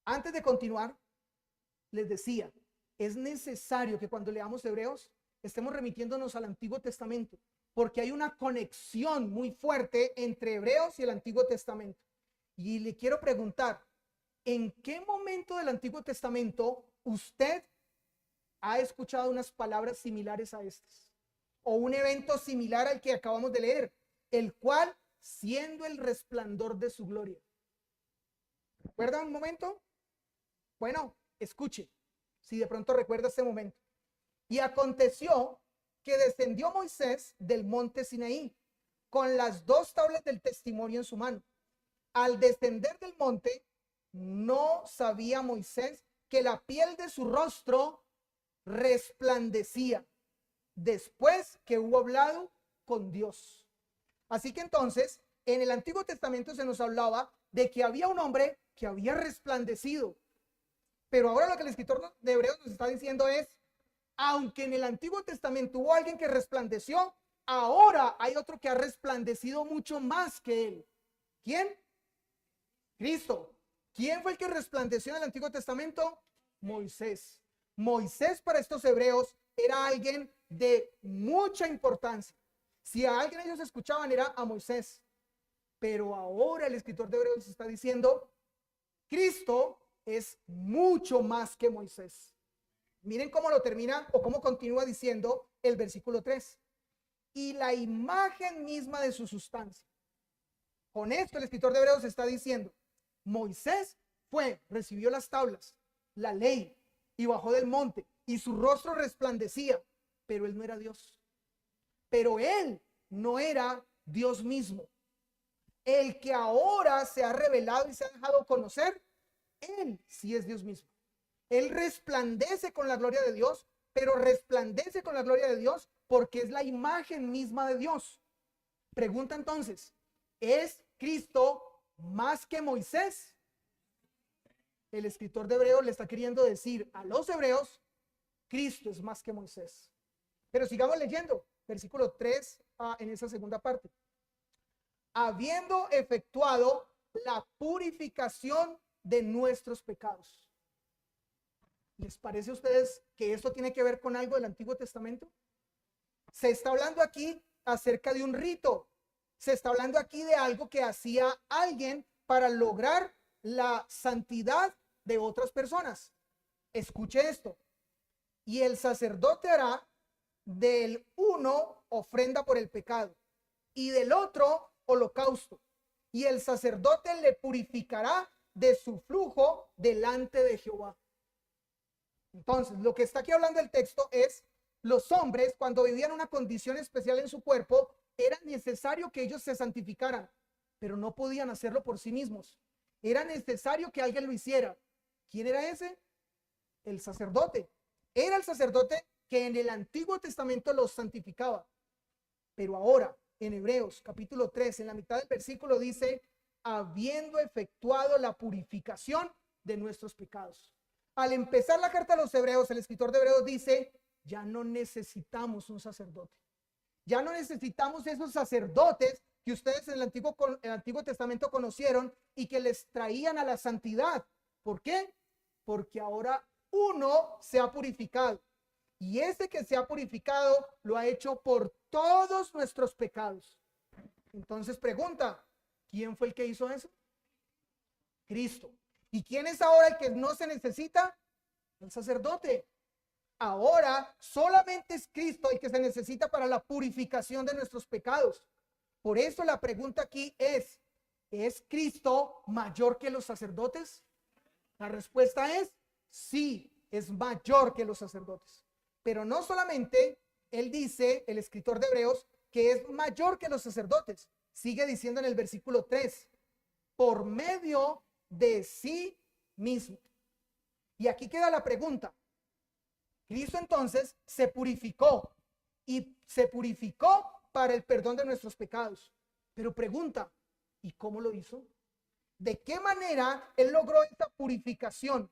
Antes de continuar, les decía, es necesario que cuando leamos Hebreos estemos remitiéndonos al Antiguo Testamento, porque hay una conexión muy fuerte entre Hebreos y el Antiguo Testamento. Y le quiero preguntar, ¿en qué momento del Antiguo Testamento usted ha escuchado unas palabras similares a estas? O un evento similar al que acabamos de leer, el cual siendo el resplandor de su gloria. ¿Recuerda un momento? Bueno, escuche, si de pronto recuerda este momento. Y aconteció que descendió Moisés del monte Sinaí con las 2 tablas del testimonio en su mano. Al descender del monte, no sabía Moisés que la piel de su rostro resplandecía después que hubo hablado con Dios. Así que entonces, en el Antiguo Testamento se nos hablaba de que había un hombre que había resplandecido. Pero ahora lo que el escritor de Hebreos nos está diciendo es, aunque en el Antiguo Testamento hubo alguien que resplandeció, ahora hay otro que ha resplandecido mucho más que él. ¿Quién? Cristo. ¿Quién fue el que resplandeció en el Antiguo Testamento? Moisés. Moisés para estos hebreos era alguien de mucha importancia. Si a alguien ellos escuchaban era a Moisés. Pero ahora el escritor de Hebreos está diciendo, Cristo es mucho más que Moisés. Miren cómo lo termina o cómo continúa diciendo el versículo 3. Y la imagen misma de su sustancia. Con esto el escritor de Hebreos está diciendo, Moisés recibió las tablas, la ley, y bajó del monte, y su rostro resplandecía, pero él no era Dios. Pero él no era Dios mismo. El que ahora se ha revelado y se ha dejado conocer, él sí es Dios mismo. Él resplandece con la gloria de Dios, pero resplandece con la gloria de Dios porque es la imagen misma de Dios. Pregunta entonces, ¿es Cristo más que Moisés? El escritor de Hebreos le está queriendo decir a los hebreos, Cristo es más que Moisés. Pero sigamos leyendo, versículo 3 en esa segunda parte. Habiendo efectuado la purificación de nuestros pecados. ¿Les parece a ustedes que esto tiene que ver con algo del Antiguo Testamento? Se está hablando aquí acerca de un rito. Se está hablando aquí de algo que hacía alguien para lograr la santidad de otras personas. Escuche esto. Y el sacerdote hará del uno ofrenda por el pecado y del otro holocausto. y el sacerdote le purificará de su flujo delante de Jehová. Entonces, lo que está aquí hablando el texto es, los hombres, cuando vivían una condición especial en su cuerpo, era necesario que ellos se santificaran, pero no podían hacerlo por sí mismos. Era necesario que alguien lo hiciera. ¿Quién era ese? El sacerdote. Era el sacerdote que en el Antiguo Testamento los santificaba. Pero ahora, en Hebreos capítulo 3, en la mitad del versículo dice, habiendo efectuado la purificación de nuestros pecados. Al empezar la carta a los Hebreos, el escritor de Hebreos dice, ya no necesitamos un sacerdote. Ya no necesitamos esos sacerdotes que ustedes en el Antiguo Testamento conocieron y que les traían a la santidad. ¿Por qué? Porque ahora uno se ha purificado. Y ese que se ha purificado lo ha hecho por todos nuestros pecados. Entonces pregunta, ¿quién fue el que hizo eso? Cristo. ¿Y quién es ahora el que no se necesita? El sacerdote. Ahora solamente es Cristo el que se necesita para la purificación de nuestros pecados. Por eso la pregunta aquí ¿es Cristo mayor que los sacerdotes? La respuesta es sí, es mayor que los sacerdotes. Pero no solamente él dice, el escritor de Hebreos, que es mayor que los sacerdotes. Sigue diciendo en el versículo 3, por medio de sí mismo. Y aquí queda la pregunta. Cristo entonces se purificó y se purificó para el perdón de nuestros pecados. Pero pregunta, ¿y cómo lo hizo? ¿De qué manera él logró esta purificación?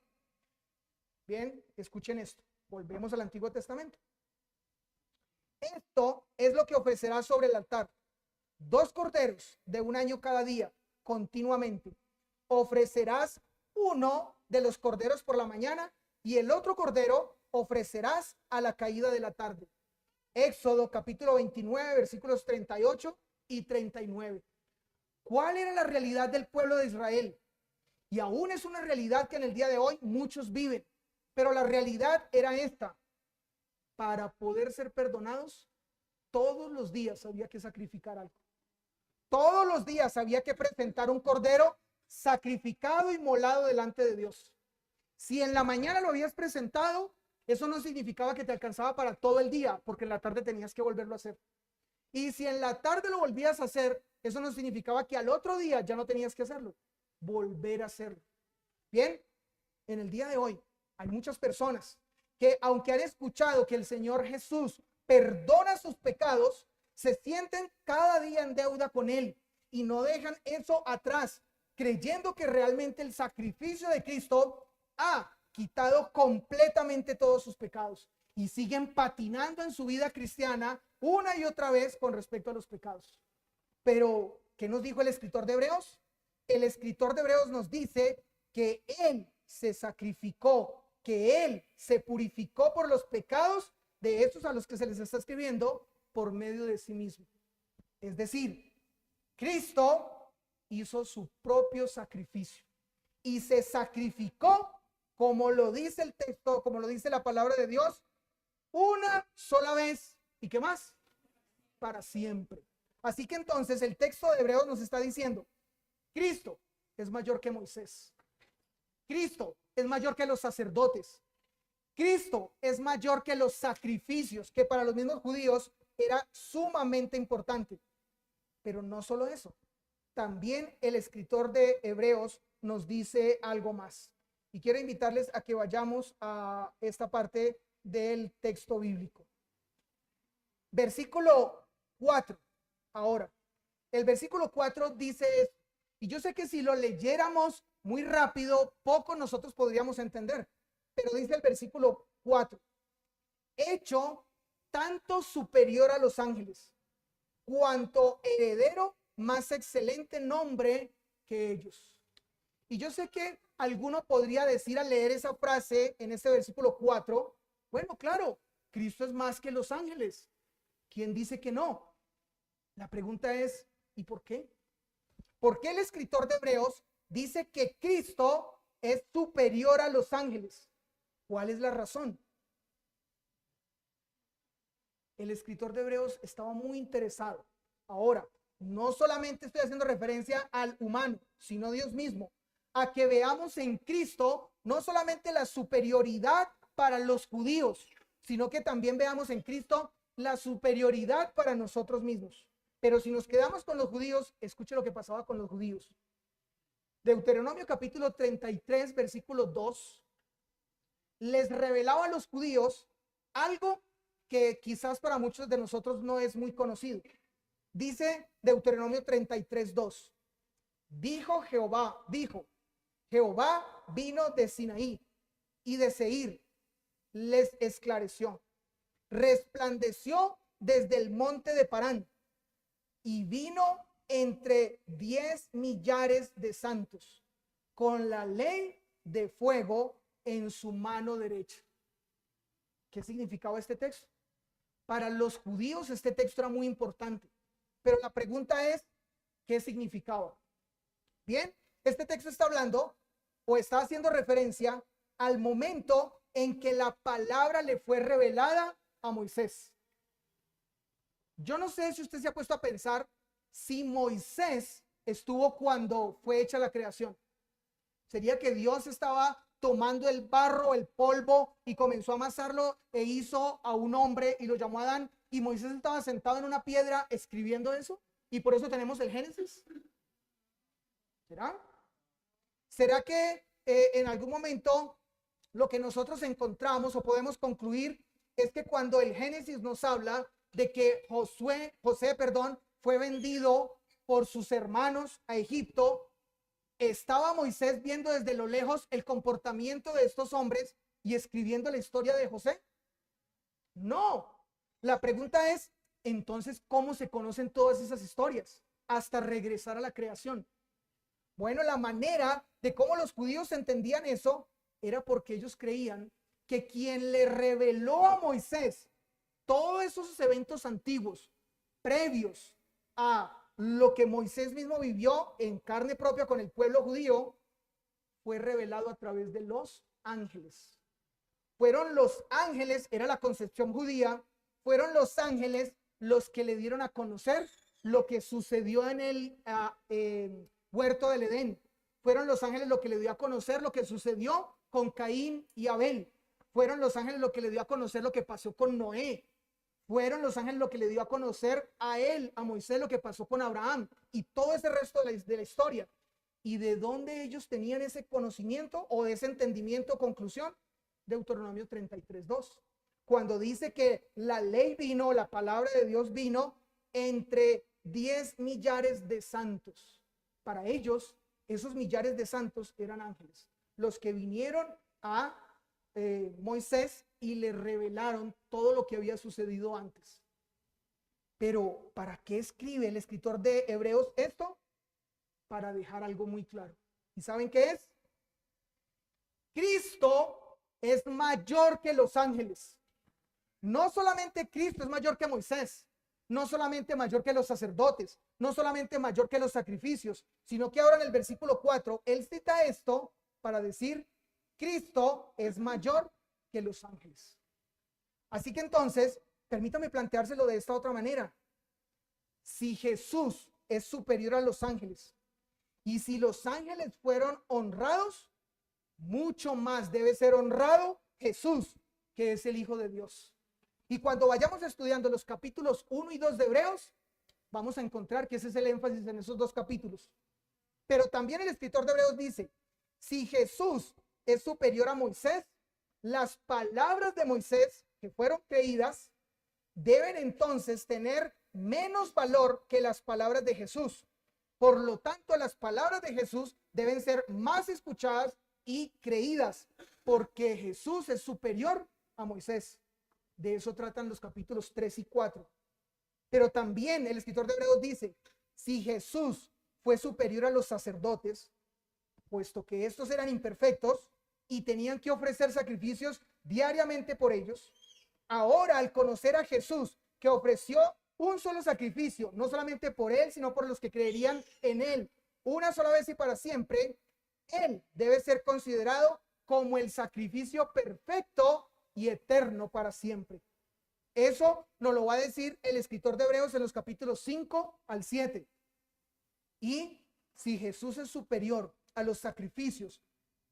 Bien, escuchen esto. Volvemos al Antiguo Testamento. Esto es lo que ofrecerás sobre el altar. 2 corderos de 1 año cada día, continuamente. Ofrecerás uno de los corderos por la mañana y el otro cordero ofrecerás a la caída de la tarde. Éxodo capítulo 29, versículos 38 y 39. ¿Cuál era la realidad del pueblo de Israel? Y aún es una realidad que en el día de hoy muchos viven. Pero la realidad era esta. Para poder ser perdonados, todos los días había que sacrificar algo. Todos los días había que presentar un cordero sacrificado y molado delante de Dios. Si en la mañana lo habías presentado, eso no significaba que te alcanzaba para todo el día, porque en la tarde tenías que volverlo a hacer. Y si en la tarde lo volvías a hacer, eso no significaba que al otro día ya no tenías que hacerlo, volver a hacerlo. Bien, en el día de hoy hay muchas personas que, aunque han escuchado que el Señor Jesús perdona sus pecados, se sienten cada día en deuda con Él y no dejan eso atrás, creyendo que realmente el sacrificio de Cristo ha quitado completamente todos sus pecados y siguen patinando en su vida cristiana una y otra vez con respecto a los pecados. Pero, ¿qué nos dijo el escritor de Hebreos? El escritor de Hebreos nos dice que Él se sacrificó, que Él se purificó por los pecados de esos a los que se les está escribiendo por medio de sí mismo. Es decir, Cristo hizo su propio sacrificio y se sacrificó, como lo dice el texto, como lo dice la palabra de Dios, una sola vez. ¿Y qué más? Para siempre. Así que entonces el texto de Hebreos nos está diciendo, Cristo es mayor que Moisés. Cristo es mayor que los sacerdotes. Cristo es mayor que los sacrificios, que para los mismos judíos era sumamente importante. Pero no solo eso. También el escritor de Hebreos nos dice algo más. Y quiero invitarles a que vayamos a esta parte del texto bíblico. Versículo 4. Ahora, el versículo 4 dice esto. Y yo sé que si lo leyéramos muy rápido, poco nosotros podríamos entender. Pero dice el versículo 4. Hecho tanto superior a los ángeles, cuanto heredero más excelente nombre que ellos. Y yo sé que alguno podría decir al leer esa frase en ese versículo 4, bueno, claro, Cristo es más que los ángeles. ¿Quién dice que no? La pregunta es, ¿y por qué? ¿Por qué el escritor de Hebreos dice que Cristo es superior a los ángeles? ¿Cuál es la razón? El escritor de Hebreos estaba muy interesado. Ahora, no solamente estoy haciendo referencia al humano, sino Dios mismo, a que veamos en Cristo no solamente la superioridad para los judíos, sino que también veamos en Cristo la superioridad para nosotros mismos. Pero si nos quedamos con los judíos, escuche lo que pasaba con los judíos. Deuteronomio capítulo 33, versículo 2, les revelaba a los judíos algo que quizás para muchos de nosotros no es muy conocido. Dice Deuteronomio 33, 2, Jehová vino de Sinaí y de Seir, les esclareció, resplandeció desde el monte de Parán y vino entre 10 millares de santos con la ley de fuego en su mano derecha. ¿Qué significaba este texto? Para los judíos este texto era muy importante, pero la pregunta es, ¿qué significaba? Bien, este texto está hablando o está haciendo referencia al momento en que la palabra le fue revelada a Moisés. Yo no sé si usted se ha puesto a pensar si Moisés estuvo cuando fue hecha la creación. ¿Sería que Dios estaba tomando el barro, el polvo y comenzó a amasarlo e hizo a un hombre y lo llamó Adán, y Moisés estaba sentado en una piedra escribiendo eso? Y por eso tenemos el Génesis. ¿Será? ¿Será que en algún momento lo que nosotros encontramos o podemos concluir es que cuando el Génesis nos habla de que José, fue vendido por sus hermanos a Egipto, estaba Moisés viendo desde lo lejos el comportamiento de estos hombres y escribiendo la historia de José? No. La pregunta es, entonces, ¿cómo se conocen todas esas historias hasta regresar a la creación? Bueno, la manera de cómo los judíos entendían eso era porque ellos creían que quien le reveló a Moisés todos esos eventos antiguos, previos a lo que Moisés mismo vivió en carne propia con el pueblo judío, fue revelado a través de los ángeles. Fueron los ángeles, era la concepción judía, fueron los ángeles los que le dieron a conocer lo que sucedió en el huerto del Edén. Fueron los ángeles lo que le dio a conocer lo que sucedió con Caín y Abel. Fueron los ángeles lo que le dio a conocer lo que pasó con Noé. Fueron los ángeles lo que le dio a conocer a él, a Moisés, lo que pasó con Abraham y todo ese resto de la historia. ¿Y de dónde ellos tenían ese conocimiento o ese entendimiento? Conclusión, Deuteronomio 33, 2. Cuando dice que la ley vino, la palabra de Dios vino entre 10 millares de santos. Para ellos, esos millares de santos eran ángeles, los que vinieron a Moisés y le revelaron todo lo que había sucedido antes. Pero ¿para qué escribe el escritor de Hebreos esto? Para dejar algo muy claro. ¿Y saben qué es? Cristo es mayor que los ángeles. No solamente Cristo es mayor que Moisés, no solamente mayor que los sacerdotes, no solamente mayor que los sacrificios, sino que ahora en el versículo 4, él cita esto para decir, Cristo es mayor que los ángeles. Así que entonces, permítame planteárselo de esta otra manera. Si Jesús es superior a los ángeles, y si los ángeles fueron honrados, mucho más debe ser honrado Jesús, que es el Hijo de Dios. Y cuando vayamos estudiando los capítulos 1 y 2 de Hebreos, vamos a encontrar que ese es el énfasis en esos dos capítulos. Pero también el escritor de Hebreos dice, si Jesús es superior a Moisés, las palabras de Moisés que fueron creídas deben entonces tener menos valor que las palabras de Jesús. Por lo tanto, las palabras de Jesús deben ser más escuchadas y creídas, porque Jesús es superior a Moisés. De eso tratan los capítulos 3 y 4. Pero también el escritor de Hebreos dice, si Jesús fue superior a los sacerdotes, puesto que estos eran imperfectos y tenían que ofrecer sacrificios diariamente por ellos, ahora al conocer a Jesús, que ofreció un solo sacrificio, no solamente por él, sino por los que creerían en él, una sola vez y para siempre, él debe ser considerado como el sacrificio perfecto y eterno para siempre. Eso nos lo va a decir el escritor de Hebreos en los capítulos 5 al 7. Y si Jesús es superior a los sacrificios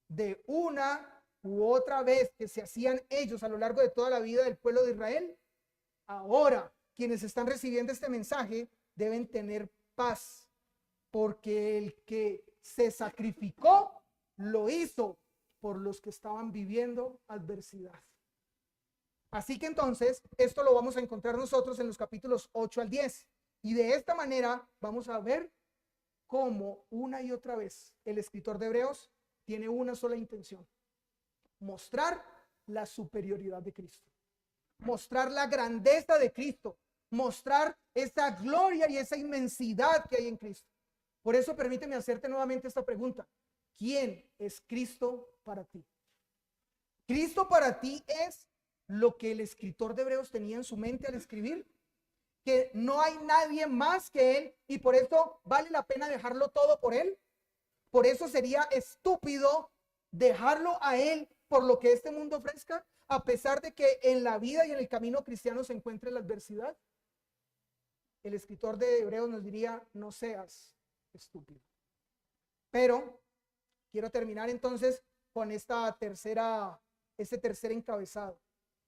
de una u otra vez que se hacían ellos a lo largo de toda la vida del pueblo de Israel, ahora quienes están recibiendo este mensaje deben tener paz, porque el que se sacrificó lo hizo por los que estaban viviendo adversidad. Así que entonces, esto lo vamos a encontrar nosotros en los capítulos 8 al 10. Y de esta manera vamos a ver cómo una y otra vez el escritor de Hebreos tiene una sola intención: mostrar la superioridad de Cristo, mostrar la grandeza de Cristo, mostrar esa gloria y esa inmensidad que hay en Cristo. Por eso permíteme hacerte nuevamente esta pregunta: ¿quién es Cristo para ti? Cristo para ti es lo que el escritor de Hebreos tenía en su mente al escribir, que no hay nadie más que él y por eso vale la pena dejarlo todo por él. Por eso sería estúpido dejarlo a él por lo que este mundo ofrezca, a pesar de que en la vida y en el camino cristiano se encuentre la adversidad. El escritor de Hebreos nos diría: no seas estúpido. Pero quiero terminar entonces con este tercer encabezado: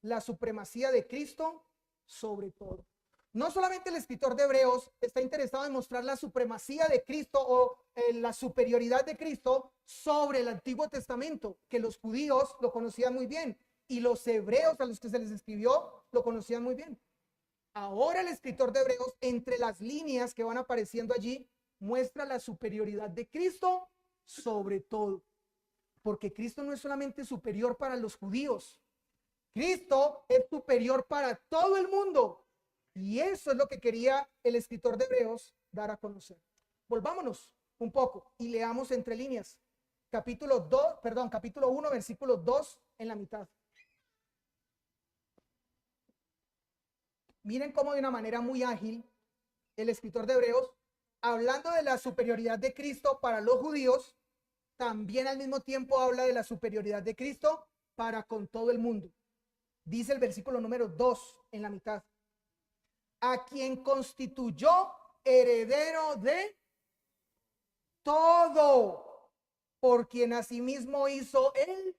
la supremacía de Cristo sobre todo. No solamente el escritor de Hebreos está interesado en mostrar la supremacía de Cristo o la superioridad de Cristo sobre el Antiguo Testamento, que los judíos lo conocían muy bien y los hebreos a los que se les escribió lo conocían muy bien. Ahora el escritor de Hebreos, entre las líneas que van apareciendo allí, muestra la superioridad de Cristo sobre todo, porque Cristo no es solamente superior para los judíos, Cristo es superior para todo el mundo. Y eso es lo que quería el escritor de Hebreos dar a conocer. Volvámonos un poco y leamos entre líneas. Capítulo 1, versículo 2 en la mitad. Miren cómo de una manera muy ágil el escritor de Hebreos, hablando de la superioridad de Cristo para los judíos, también al mismo tiempo habla de la superioridad de Cristo para con todo el mundo. Dice el versículo número 2 en la mitad: a quien constituyó heredero de todo, por quien asimismo hizo el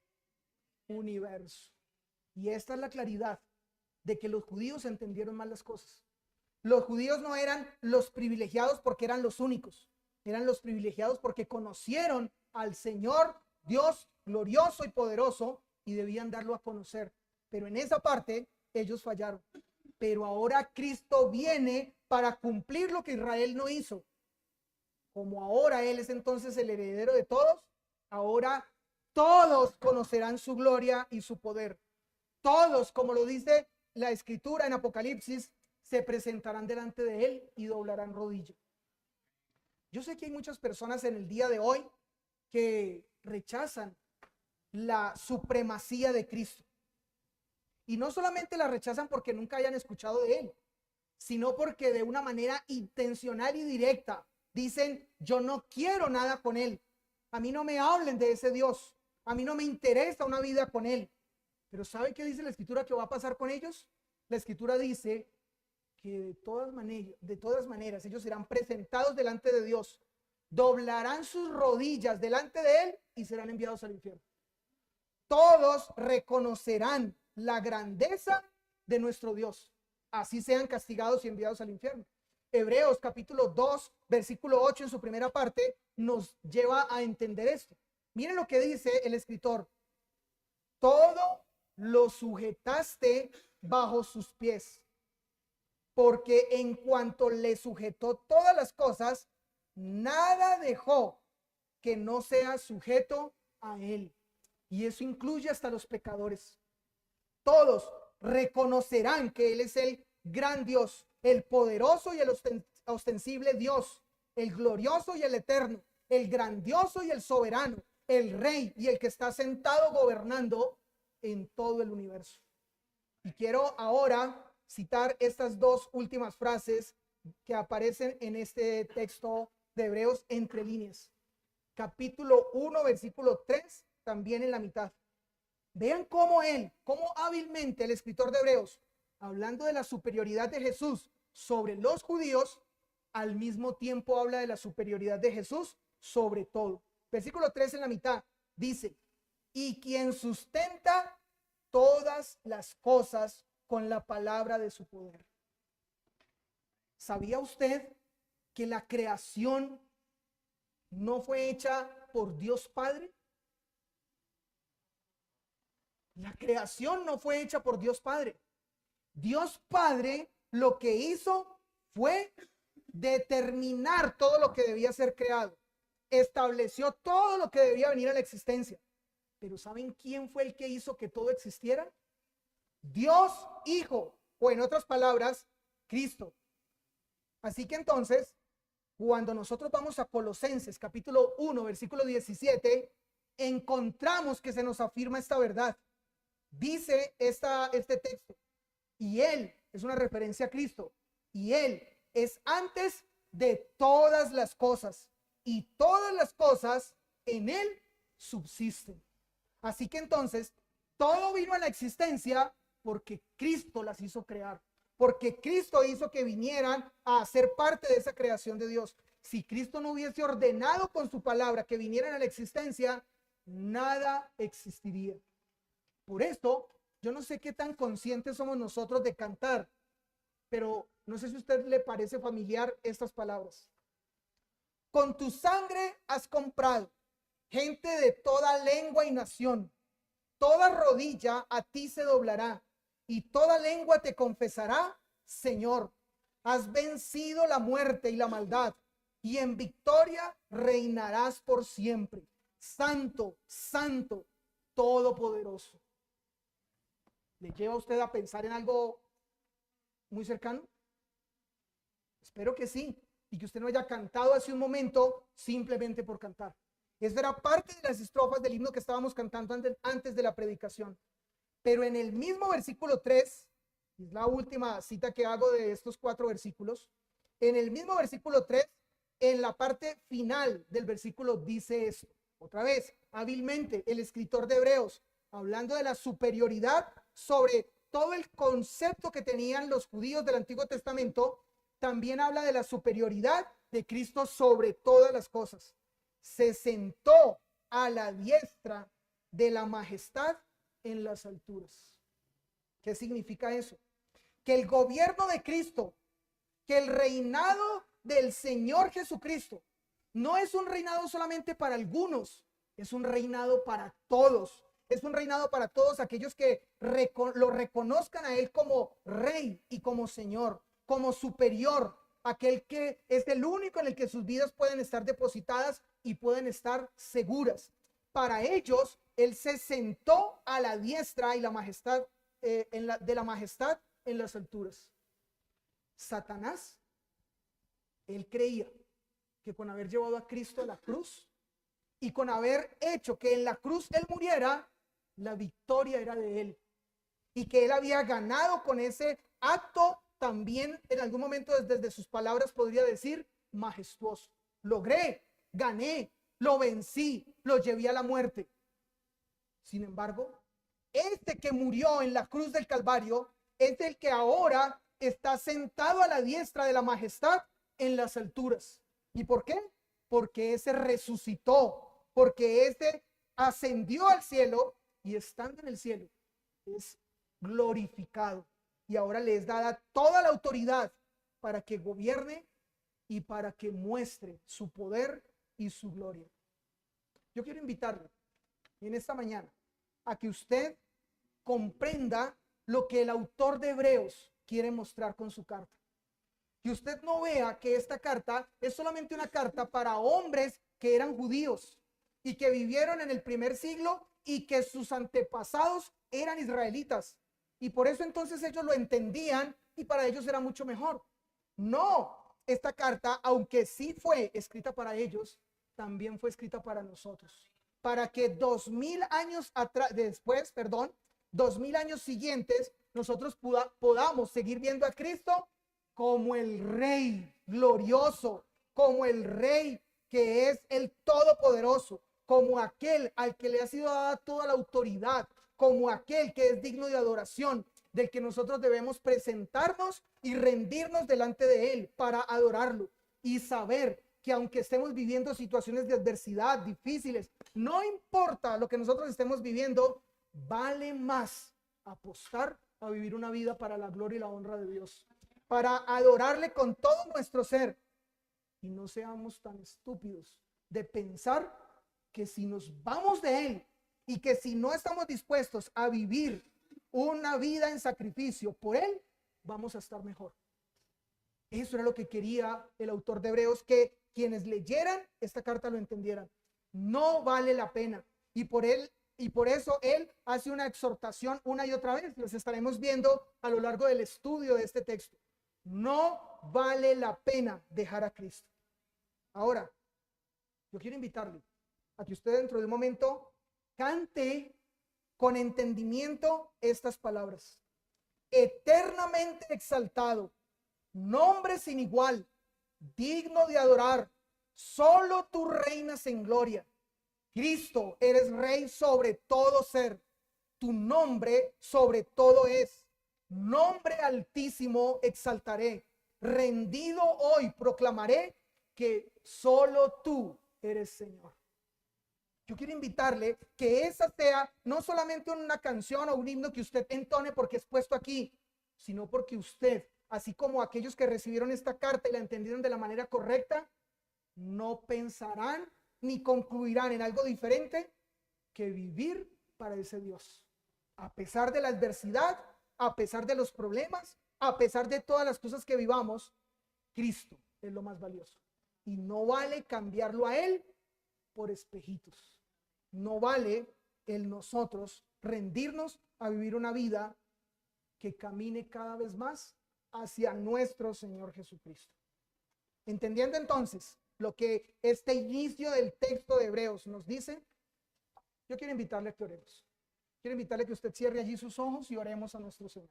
universo. Y esta es la claridad de que los judíos entendieron mal las cosas. Los judíos no eran los privilegiados porque eran los únicos, eran los privilegiados porque conocieron al Señor Dios glorioso y poderoso y debían darlo a conocer. Pero en esa parte ellos fallaron. Pero ahora Cristo viene para cumplir lo que Israel no hizo. Como ahora Él es entonces el heredero de todos, ahora todos conocerán su gloria y su poder. Todos, como lo dice la Escritura en Apocalipsis, se presentarán delante de Él y doblarán rodilla. Yo sé que hay muchas personas en el día de hoy que rechazan la supremacía de Cristo. Y no solamente la rechazan porque nunca hayan escuchado de Él, sino porque de una manera intencional y directa dicen: yo no quiero nada con Él. A mí no me hablen de ese Dios. A mí no me interesa una vida con Él. Pero ¿sabe qué dice la Escritura que va a pasar con ellos? La Escritura dice que de todas maneras ellos serán presentados delante de Dios, doblarán sus rodillas delante de Él y serán enviados al infierno. Todos reconocerán la grandeza de nuestro Dios, así sean castigados y enviados al infierno. Hebreos capítulo 2, versículo 8 en su primera parte nos lleva a entender esto. Miren lo que dice el escritor: todo lo sujetaste bajo sus pies, porque en cuanto le sujetó todas las cosas, nada dejó que no sea sujeto a él. Y eso incluye hasta los pecadores. Todos reconocerán que Él es el gran Dios, el poderoso y el ostensible Dios, el glorioso y el eterno, el grandioso y el soberano, el rey y el que está sentado gobernando en todo el universo. Y quiero ahora citar estas dos últimas frases que aparecen en este texto de Hebreos entre líneas. Capítulo 1, versículo 3, también en la mitad. Vean cómo hábilmente el escritor de Hebreos hablando de la superioridad de Jesús sobre los judíos, al mismo tiempo habla de la superioridad de Jesús sobre todo. Versículo 3 en la mitad dice, y quien sustenta todas las cosas con la palabra de su poder. ¿Sabía usted que la creación no fue hecha por Dios Padre? La creación no fue hecha por Dios Padre. Dios Padre lo que hizo fue determinar todo lo que debía ser creado. Estableció todo lo que debía venir a la existencia. Pero ¿saben quién fue el que hizo que todo existiera? Dios Hijo, o en otras palabras, Cristo. Así que entonces, cuando nosotros vamos a Colosenses capítulo 1, versículo 17, encontramos que se nos afirma esta verdad. Dice este texto, y Él, es una referencia a Cristo, y Él es antes de todas las cosas, y todas las cosas en Él subsisten. Así que entonces, todo vino a la existencia porque Cristo las hizo crear, porque Cristo hizo que vinieran a ser parte de esa creación de Dios. Si Cristo no hubiese ordenado con su palabra que vinieran a la existencia, nada existiría. Por esto, yo no sé qué tan conscientes somos nosotros de cantar, pero no sé si a usted le parece familiar estas palabras. Con tu sangre has comprado gente de toda lengua y nación. Toda rodilla a ti se doblará y toda lengua te confesará, Señor, has vencido la muerte y la maldad y en victoria reinarás por siempre. Santo, santo, todopoderoso. ¿Le lleva a usted a pensar en algo muy cercano? Espero que sí, y que usted no haya cantado hace un momento simplemente por cantar. Esa era parte de las estrofas del himno que estábamos cantando antes de la predicación. Pero en el mismo versículo 3, es la última cita que hago de estos 4 versículos, en el mismo versículo 3, en la parte final del versículo dice esto. Otra vez, hábilmente, el escritor de Hebreos, hablando de la superioridad sobre todo el concepto que tenían los judíos del Antiguo Testamento, también habla de la superioridad de Cristo sobre todas las cosas. Se sentó a la diestra de la majestad en las alturas. ¿Qué significa eso? Que el gobierno de Cristo, que el reinado del Señor Jesucristo, no es un reinado solamente para algunos, es un reinado para todos. Es un reinado para todos aquellos que lo reconozcan a Él como Rey y como Señor, como superior, aquel que es el único en el que sus vidas pueden estar depositadas y pueden estar seguras. Para ellos, Él se sentó a la diestra y la majestad, de la majestad en las alturas. Satanás, él creía que con haber llevado a Cristo a la cruz y con haber hecho que en la cruz Él muriera, la victoria era de Él. Y que Él había ganado con ese acto también en algún momento desde sus palabras podría decir majestuoso. Logré, gané, lo vencí, lo llevé a la muerte. Sin embargo, este que murió en la cruz del Calvario es el que ahora está sentado a la diestra de la majestad en las alturas. ¿Y por qué? Porque ese resucitó, porque ese ascendió al cielo y estando en el cielo es glorificado. Y ahora le es dada toda la autoridad para que gobierne y para que muestre su poder y su gloria. Yo quiero invitarle en esta mañana a que usted comprenda lo que el autor de Hebreos quiere mostrar con su carta. Que usted no vea que esta carta es solamente una carta para hombres que eran judíos y que vivieron en el primer siglo y que sus antepasados eran israelitas. Y por eso entonces ellos lo entendían y para ellos era mucho mejor. No, esta carta, aunque sí fue escrita para ellos, también fue escrita para nosotros. Para que 2000 años después, 2000 años siguientes, nosotros podamos seguir viendo a Cristo como el Rey glorioso, como el Rey que es el Todopoderoso, como aquel al que le ha sido dada toda la autoridad, como aquel que es digno de adoración del que nosotros debemos presentarnos y rendirnos delante de Él para adorarlo y saber que aunque estemos viviendo situaciones de adversidad difíciles, no importa lo que nosotros estemos viviendo, vale más apostar a vivir una vida para la gloria y la honra de Dios, para adorarle con todo nuestro ser. Y no seamos tan estúpidos de pensar que si nos vamos de Él y que si no estamos dispuestos a vivir una vida en sacrificio por Él, vamos a estar mejor. Eso era lo que quería el autor de Hebreos, que quienes leyeran esta carta lo entendieran. No vale la pena. Y por eso él hace una exhortación una y otra vez. Los estaremos viendo a lo largo del estudio de este texto. No vale la pena dejar a Cristo. Ahora, yo quiero invitarle a que usted dentro de un momento cante con entendimiento estas palabras. Eternamente exaltado, nombre sin igual, digno de adorar, solo tú reinas en gloria. Cristo, eres rey sobre todo ser, tu nombre sobre todo es. Nombre altísimo exaltaré, rendido hoy proclamaré que solo tú eres Señor. Yo quiero invitarle que esa sea no solamente una canción o un himno que usted entone porque es puesto aquí, sino porque usted, así como aquellos que recibieron esta carta y la entendieron de la manera correcta, no pensarán ni concluirán en algo diferente que vivir para ese Dios. A pesar de la adversidad, a pesar de los problemas, a pesar de todas las cosas que vivamos, Cristo es lo más valioso. Y no vale cambiarlo a Él por espejitos. No vale el nosotros rendirnos a vivir una vida que camine cada vez más hacia nuestro Señor Jesucristo. Entendiendo entonces lo que este inicio del texto de Hebreos nos dice, yo quiero invitarle a que oremos. Quiero invitarle a que usted cierre allí sus ojos y oremos a nuestro Señor.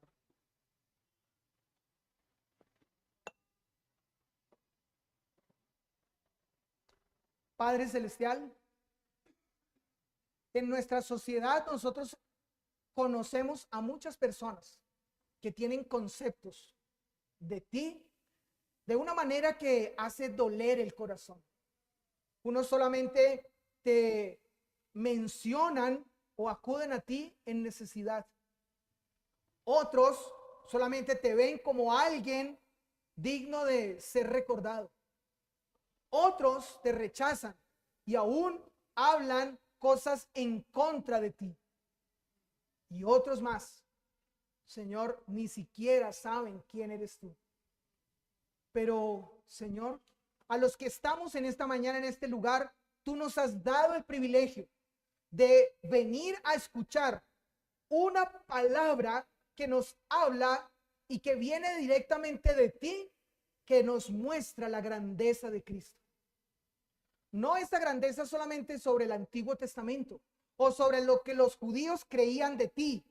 Padre Celestial, en nuestra sociedad nosotros conocemos a muchas personas que tienen conceptos de ti de una manera que hace doler el corazón. Unos solamente te mencionan o acuden a ti en necesidad. Otros solamente te ven como alguien digno de ser recordado. Otros te rechazan y aún hablan cosas en contra de ti. Y otros más, Señor, ni siquiera saben quién eres tú. Pero, Señor, a los que estamos en esta mañana en este lugar, tú nos has dado el privilegio de venir a escuchar una palabra que nos habla y que viene directamente de ti, que nos muestra la grandeza de Cristo. No esa grandeza solamente sobre el Antiguo Testamento o sobre lo que los judíos creían de ti,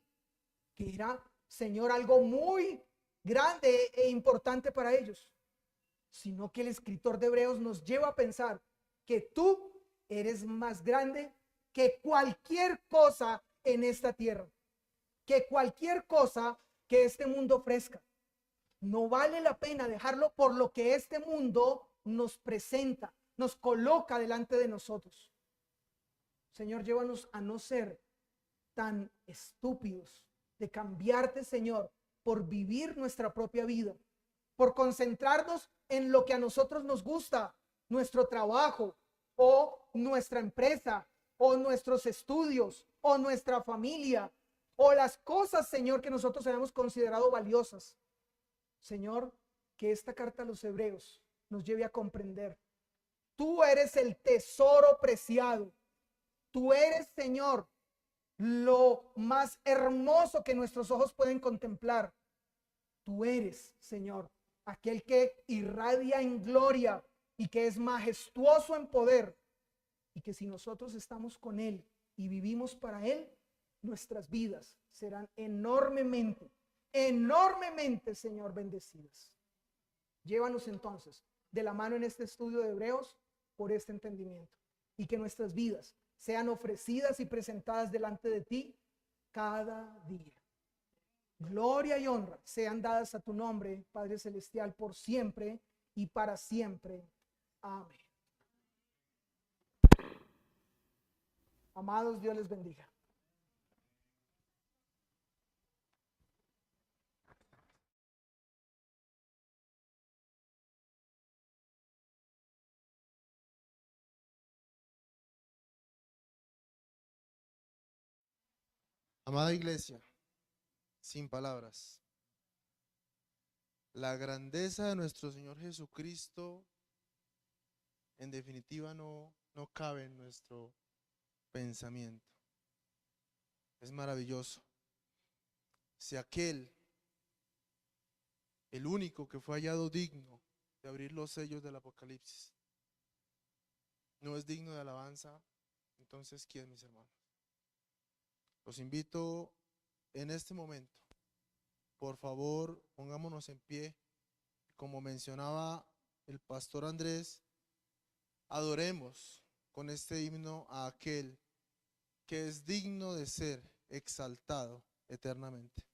que era, Señor, algo muy grande e importante para ellos, sino que el escritor de Hebreos nos lleva a pensar que tú eres más grande que cualquier cosa en esta tierra, que cualquier cosa que este mundo ofrezca. No vale la pena dejarlo por lo que este mundo nos presenta, nos coloca delante de nosotros. Señor, llévanos a no ser tan estúpidos de cambiarte, Señor, por vivir nuestra propia vida, por concentrarnos en lo que a nosotros nos gusta, nuestro trabajo o nuestra empresa o nuestros estudios o nuestra familia o las cosas, Señor, que nosotros hayamos considerado valiosas. Señor, que esta carta a los Hebreos nos lleve a comprender. Tú eres el tesoro preciado. Tú eres, Señor, lo más hermoso que nuestros ojos pueden contemplar. Tú eres, Señor, aquel que irradia en gloria y que es majestuoso en poder, y que si nosotros estamos con Él y vivimos para Él, nuestras vidas serán enormemente, Señor, bendecidas. Llévanos entonces de la mano en este estudio de Hebreos por este entendimiento, y que nuestras vidas sean ofrecidas y presentadas delante de ti cada día. Gloria y honra sean dadas a tu nombre, Padre Celestial, por siempre y para siempre. Amén. Amados, Dios les bendiga. Amada iglesia, sin palabras, la grandeza de nuestro Señor Jesucristo en definitiva no cabe en nuestro pensamiento. Es maravilloso. Si aquel, el único que fue hallado digno de abrir los sellos del Apocalipsis, no es digno de alabanza, entonces ¿quién, mis hermanos? Los invito en este momento, por favor, pongámonos en pie. Como mencionaba el pastor Andrés, adoremos con este himno a aquel que es digno de ser exaltado eternamente.